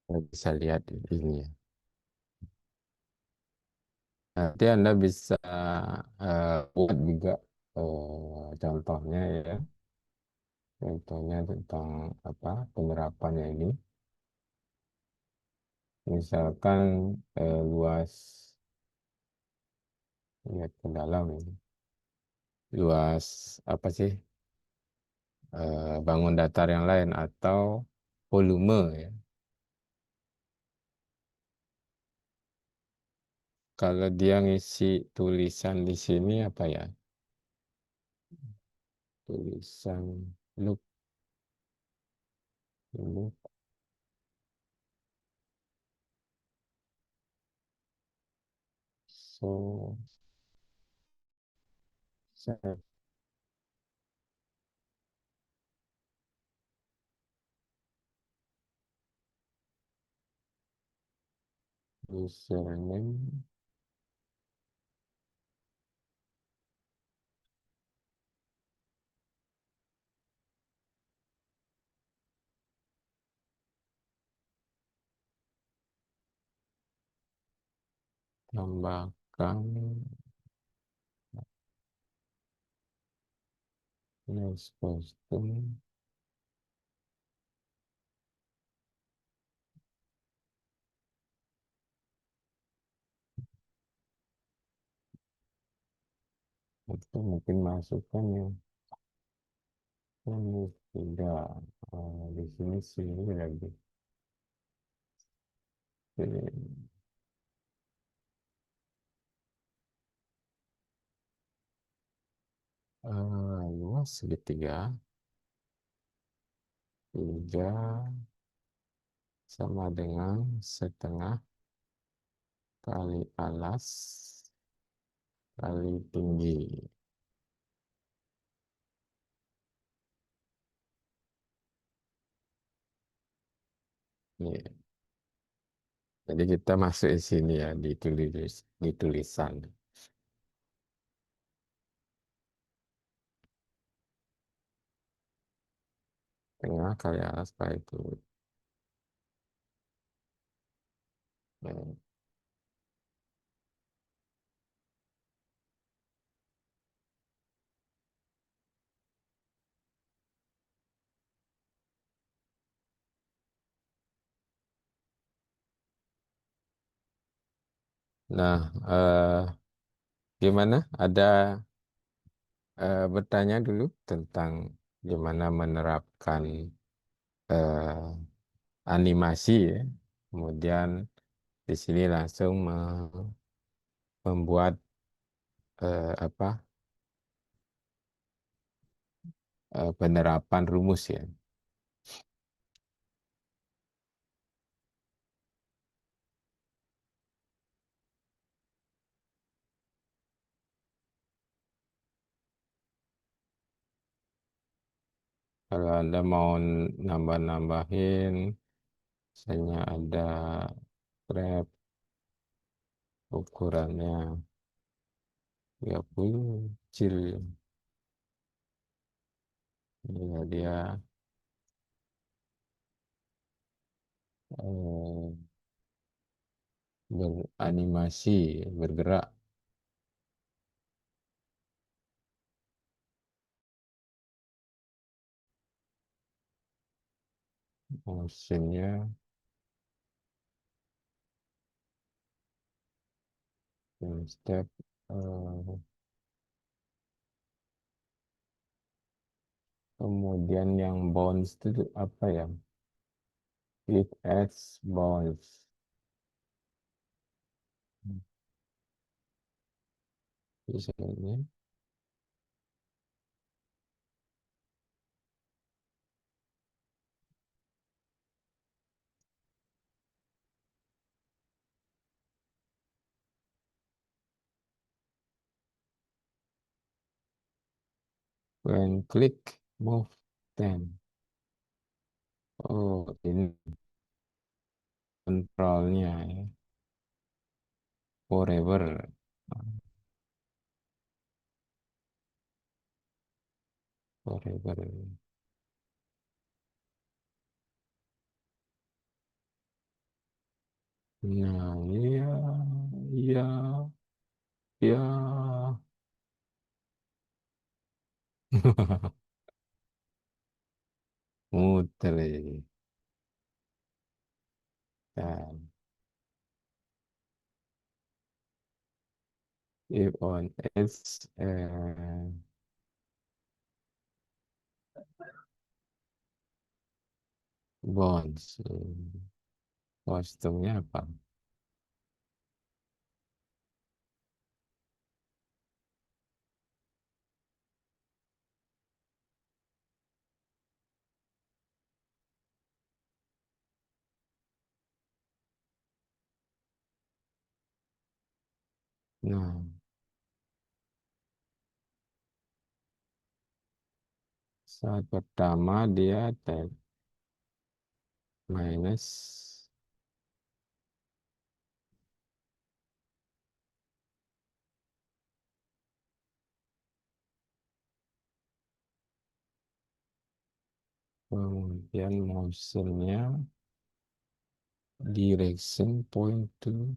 Anda bisa lihat ini ya. Nanti Anda bisa buat juga contohnya ya. Contohnya tentang apa penerapannya ini. Misalkan luas lihat ke dalam ini. Luas apa sih bangun datar yang lain atau volume ya. Kalau dia ngisi tulisan di sini apa ya? Tulisan look, look, so, set, username, tambahkan Next question. Itu mungkin masukan yang tidak di sini lagi. Ini, luas segitiga 3 sama dengan setengah kali alas kali tinggi. Ini. Jadi kita masuk di sini ya di tulisan. Tengah kali alas kali tinggi. Nah, nah, gimana? Ada bertanya dulu tentang gimana menerapkan eh, animasi ya. Kemudian di sini langsung membuat apa penerapan rumus ya. Kalau Anda mau nambah-nambahin, misalnya ada strap ukurannya 30 kecil, ya dia eh, beranimasi, bergerak. Motionnya step eh, kemudian yang bounce itu apa ya? It adds bounce. Bisa ini when click move 10. Oh, ini kontrolnya ya. Forever. Forever. Nah, iya, iya, iya. Muter ini. Dan if on its bonds. Kostumnya apa? Nah, saat pertama dia tag minus, kemudian motionnya direction point to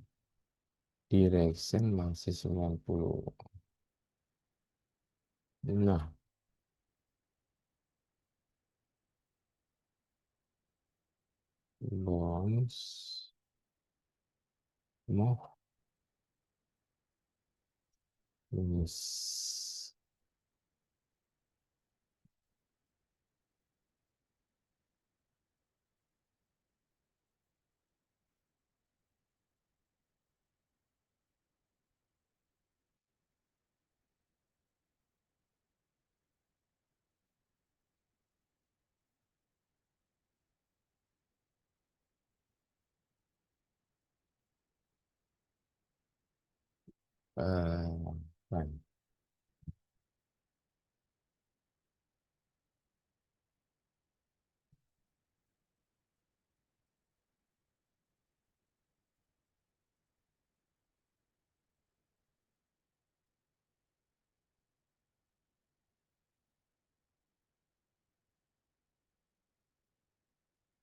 direction masih 90. Nah, Bonds, mau, Miss. Fine.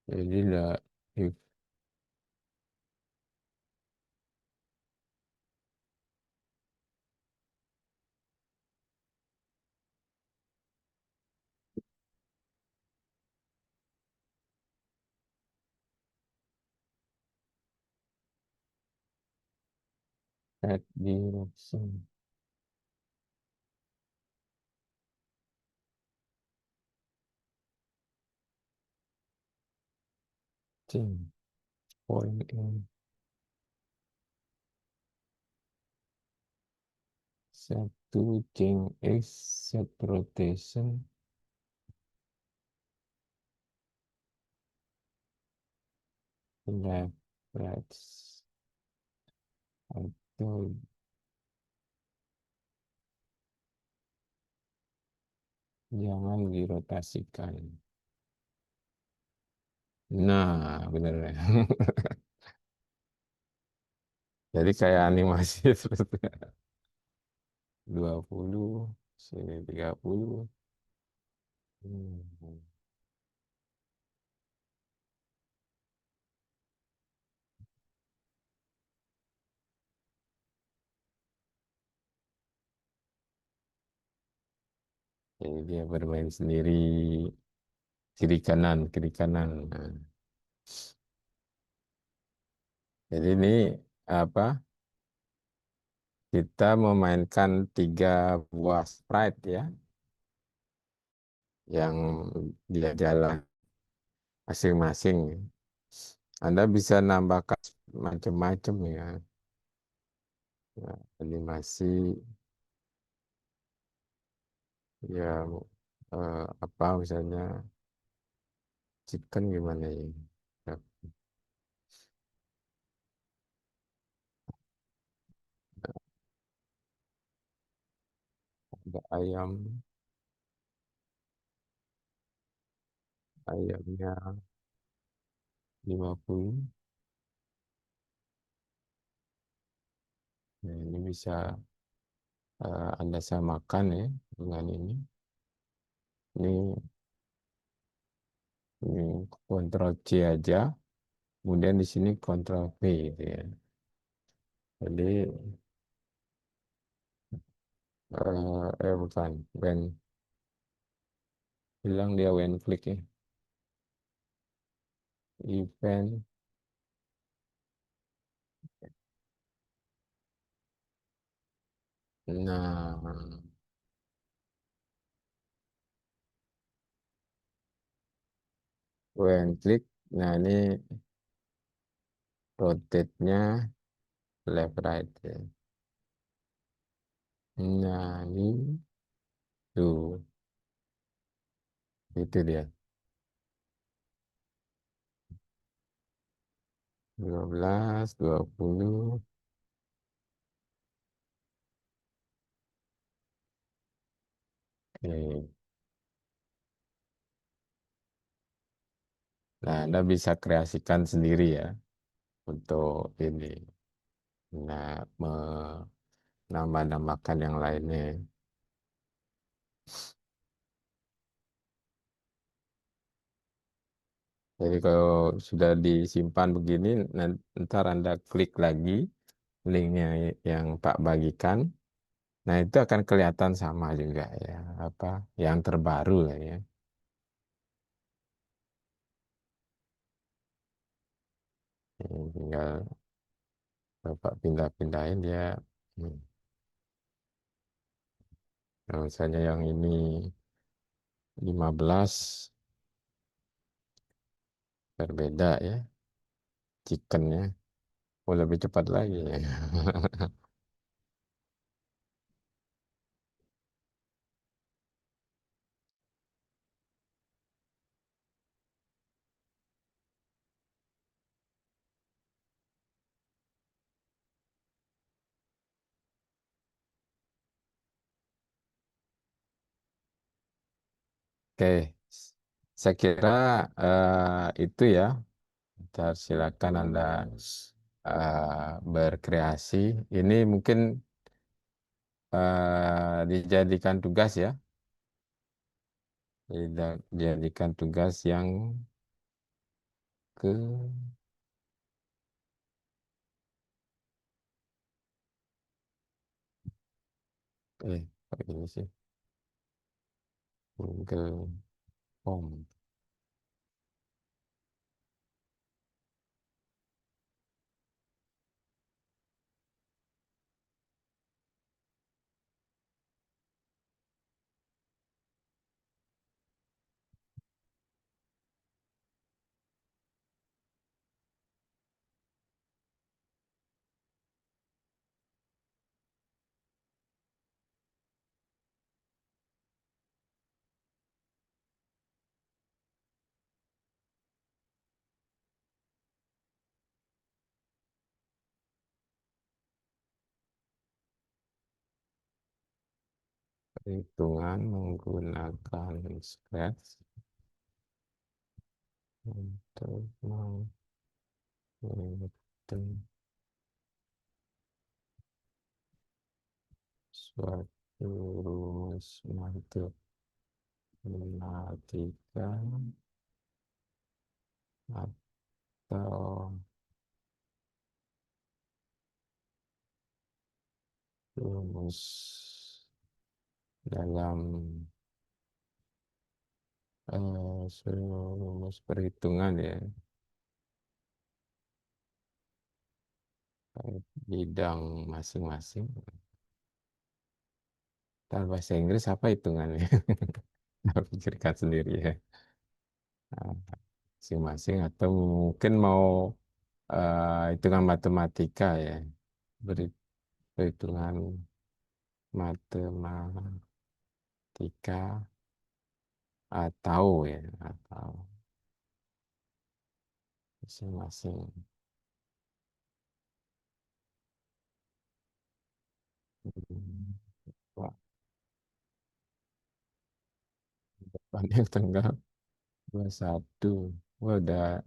Jadi lah, if that direction, thing, point in, satu change X, set rotation, left, right, atau jangan dirotasikan. Nah, benar ya. Jadi kayak animasi terus 20 sini 30. Hmm. Jadi dia bermain sendiri kiri kanan. Nah, jadi ini apa? Kita memainkan 3 buah sprite ya, yang dia jalan masing-masing. Anda bisa nambahkan macam-macam ya. Ya, animasi yang apa misalnya chicken gimana ya? Ya, ada ayamnya 50. Nah, ini bisa Anda samakan ya dengan ini. Ini, ini Ctrl C aja, kemudian di sini Ctrl V gitu ya. Jadi bukan, bilang dia when click ya, event. Nah, when click, nah ini rotate-nya left right ya. Nah ini tuh, itu dia 12 20. Oke. Nah, Anda bisa kreasikan sendiri ya untuk ini. Nah, menambah-nambahkan yang lainnya. Jadi kalau sudah disimpan begini, ntar Anda klik lagi linknya yang Pak bagikan. Nah, itu akan kelihatan sama juga ya, apa yang terbaru lah ya. Tinggal Bapak pindah-pindahin dia. hmm, Nah, misalnya yang ini 15 berbeda ya, chickennya. Oh, lebih cepat lagi. Oke, saya kira itu ya. Silakan Anda berkreasi. Ini mungkin dijadikan tugas ya, dijadikan tugas yang ke kok ini sih Google Form. Perhitungan menggunakan Scratch untuk menghitung suatu rumus matematika atau rumus dalam rumus perhitungan ya, bidang masing-masing. Kalau bahasa Inggris apa hitungannya? Kita pikirkan sendiri ya. Nah, masing-masing atau mungkin mau hitungan matematika ya, perhitungan matematika atau ya atau masing-masing. Hmm, Wah, depan yang tengah 21. Wah, udah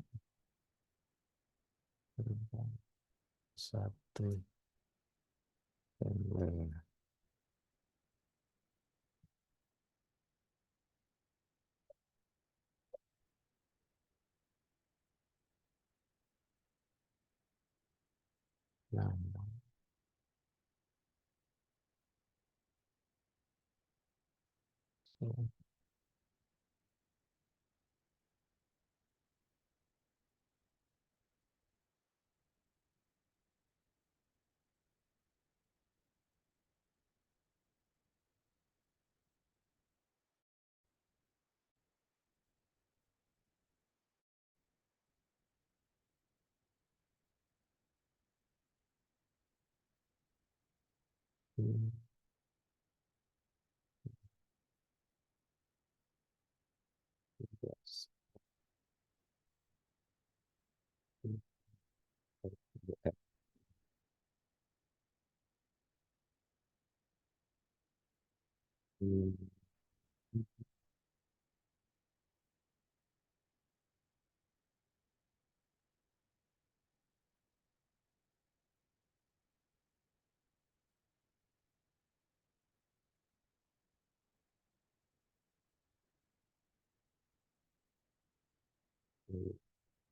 satu. Nah,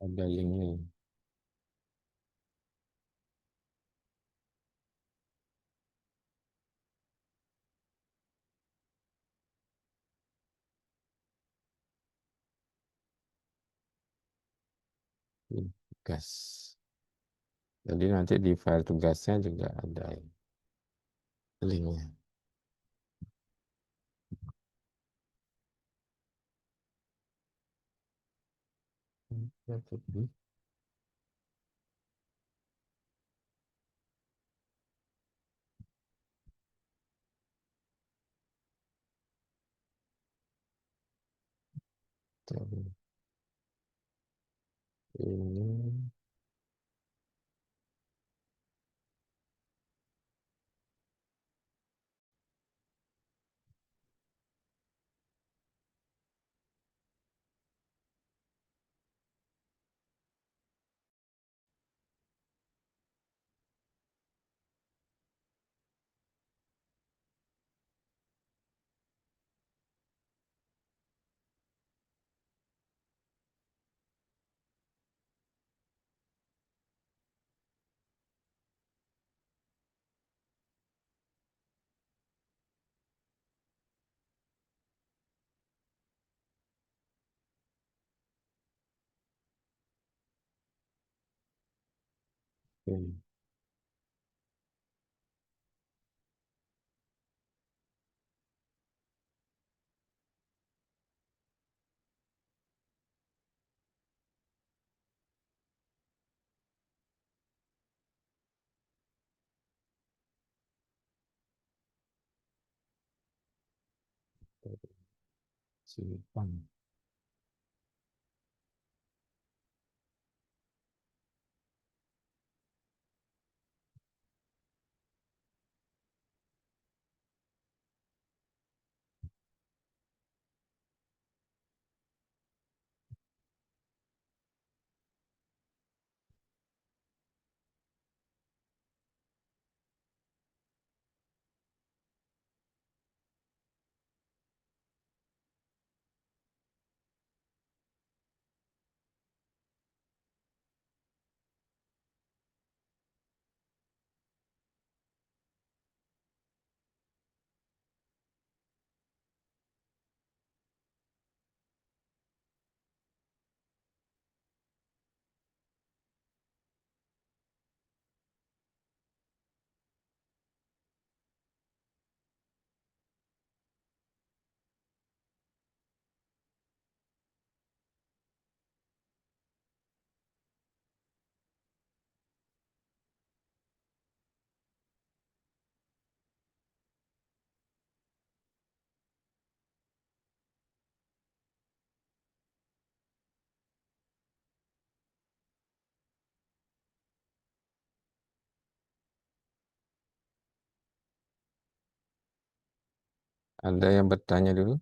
ada linknya. Gas. Jadi nanti di file tugasnya juga ada linknya. Jadi ini oke. Simpan. Ada yang bertanya dulu?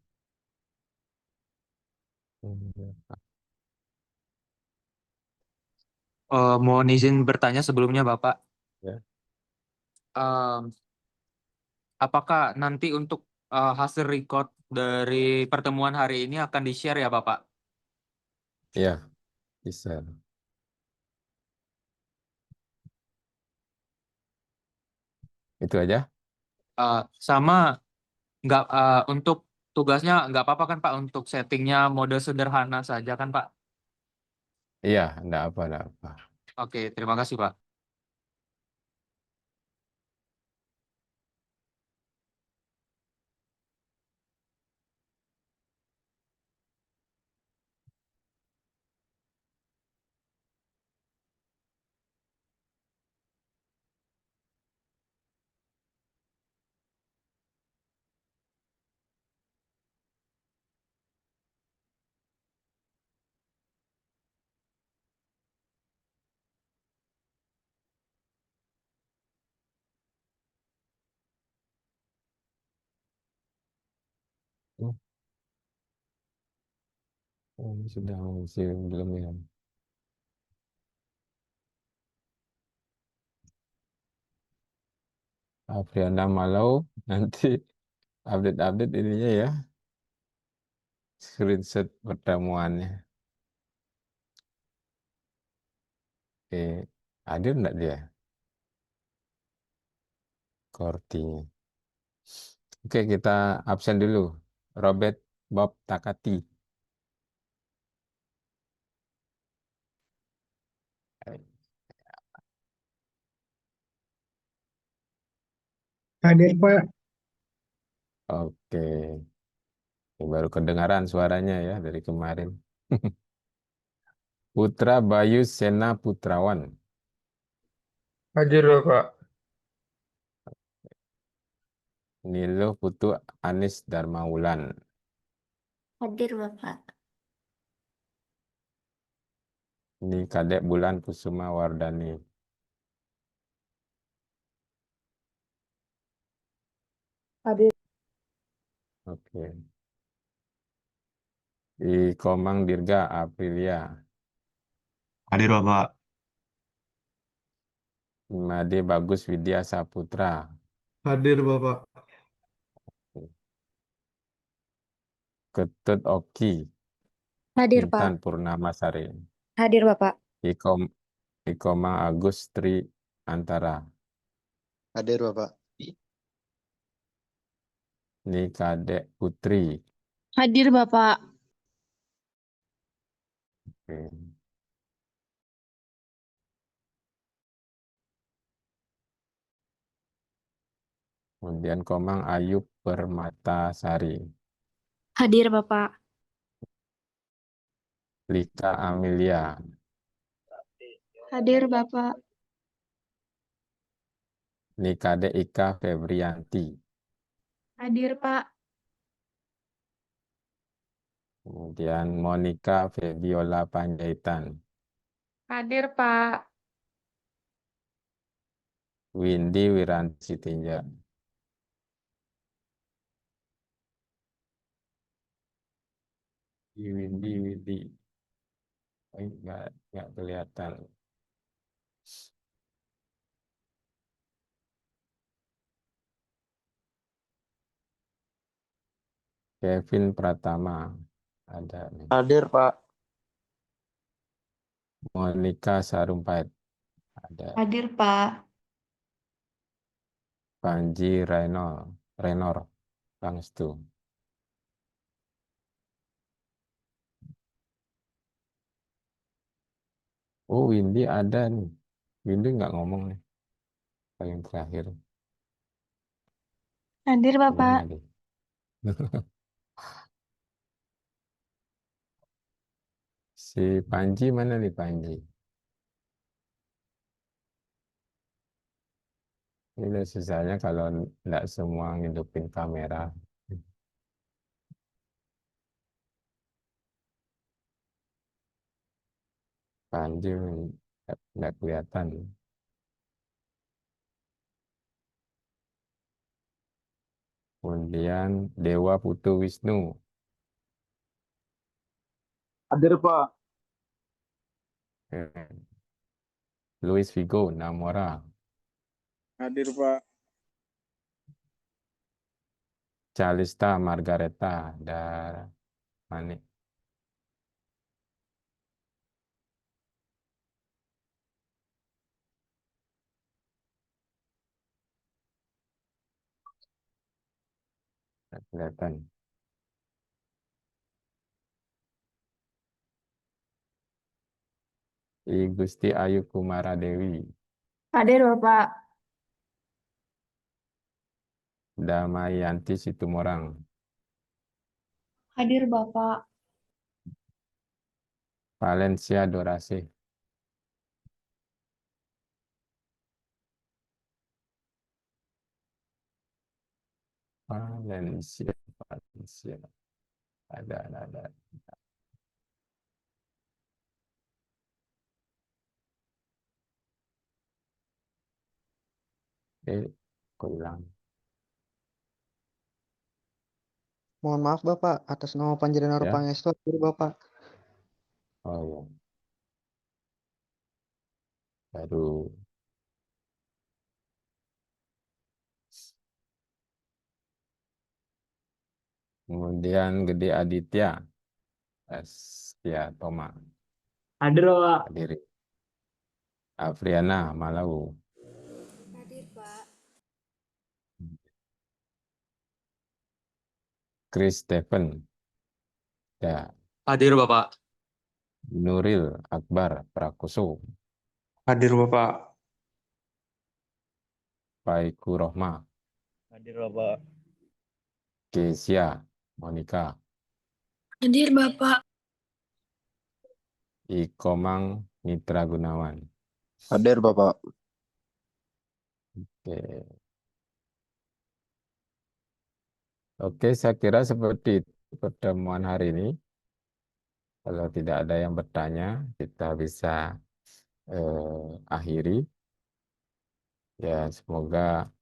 Mohon izin bertanya sebelumnya, Bapak. Ya. Em, apakah nanti untuk hasil record dari pertemuan hari ini akan di-share ya, Bapak? Iya, bisa. Itu aja? Sama nggak untuk tugasnya nggak apa-apa kan, Pak? Untuk settingnya mode sederhana saja kan, Pak? Iya, enggak apa. Oke, terima kasih, Pak. Oh, oh, ini sudah mengisi belum ya? Afriana Malau, nanti update-update ininya ya, screenshot pertemuannya. Oke, hadir enggak dia? Kortinya. Oke, kita absen dulu. Robert Bob Takati. Hadir, Pak. Oke. Ini baru kedengaran suaranya ya dari kemarin. Putra Bayu Sena Putrawan. Hadir, Bapak. Niluh Putu Anis Darmawulan. Hadir, Bapak. Ini Kadek Bulan Kusuma Wardani. Hadir. Oke. I Komang Dirga Aprilia. Hadir Bapak. Made Bagus Widya Saputra. Hadir, Bapak. Ketut Oki. Hadir, Intan Pak. Purnamasari. Hadir, Bapak. Ikom Ikomang Agus Tri Antara. Hadir Bapak. Ini Kadek Putri. Hadir, Bapak. Oke. Kemudian Komang Ayub Permatasari. Hadir, Bapak. Lika Amelia. Hadir, Bapak. Ini Kadek Ika Febrianti. Hadir, Pak. Kemudian Monica Febiola Panjaitan. Hadir, Pak. Windy Wiranti Sitinja. Windy. Oh, nggak kelihatan. Kevin Pratama. Ada nih. Hadir Pak. Monica Sarumpait. Ada. Hadir, Pak. Panji Renor. Pangestu. Oh, Windy ada nih. Windy nggak ngomong nih. Paling terakhir. Hadir, Bapak. Mana deh? Si Panji mana nih Panji? Ini susahnya kalau nggak semua ngidupin kamera. Panji nggak kelihatan. Kemudian Dewa Putu Wisnu. Hadir Pak. Luis Vigo Namora. Hadir Pak. Calista Margareta Manik. Nggak kelihatan. I Gusti Ayu Kumara Dewi. Hadir, Bapak. Damayanti Situmorang. Hadir, Bapak. Valencia Dorase. Valencia. Ada. Hilang. Mohon maaf Bapak, atas nama Panjenengan Ya. Pangestu hadir Bapak. Oh ya. Baru. Kemudian Gede Aditya. Setia Toma. Hadir, Bapak. Hadiri. Afriana Malau. Hadir, Pak. Chris Stephen. Ya. Hadir, Bapak. Nuril Akbar Prakoso. Hadir Bapak. Paiku Rohma. Hadir Bapak. Kesia, Monica, Hadir Bapak. Ikomang Mitra Gunawan. Hadir Bapak. Oke. Oke, saya kira seperti itu pertemuan hari ini. Kalau tidak ada yang bertanya, kita bisa akhiri. Ya, semoga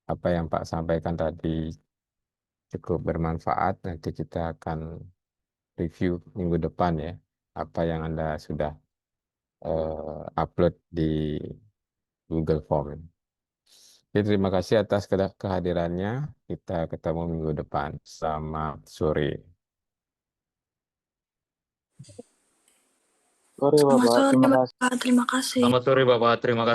apa yang Pak sampaikan tadi cukup bermanfaat. Nanti kita akan review minggu depan ya, apa yang Anda sudah upload di Google Form. Oke, terima kasih atas kehadirannya. Kita ketemu minggu depan. Selamat sore. Sore Selamat Bapak, sore terima kasih. Bapak. Terima kasih. Selamat sore Bapak, terima kasih.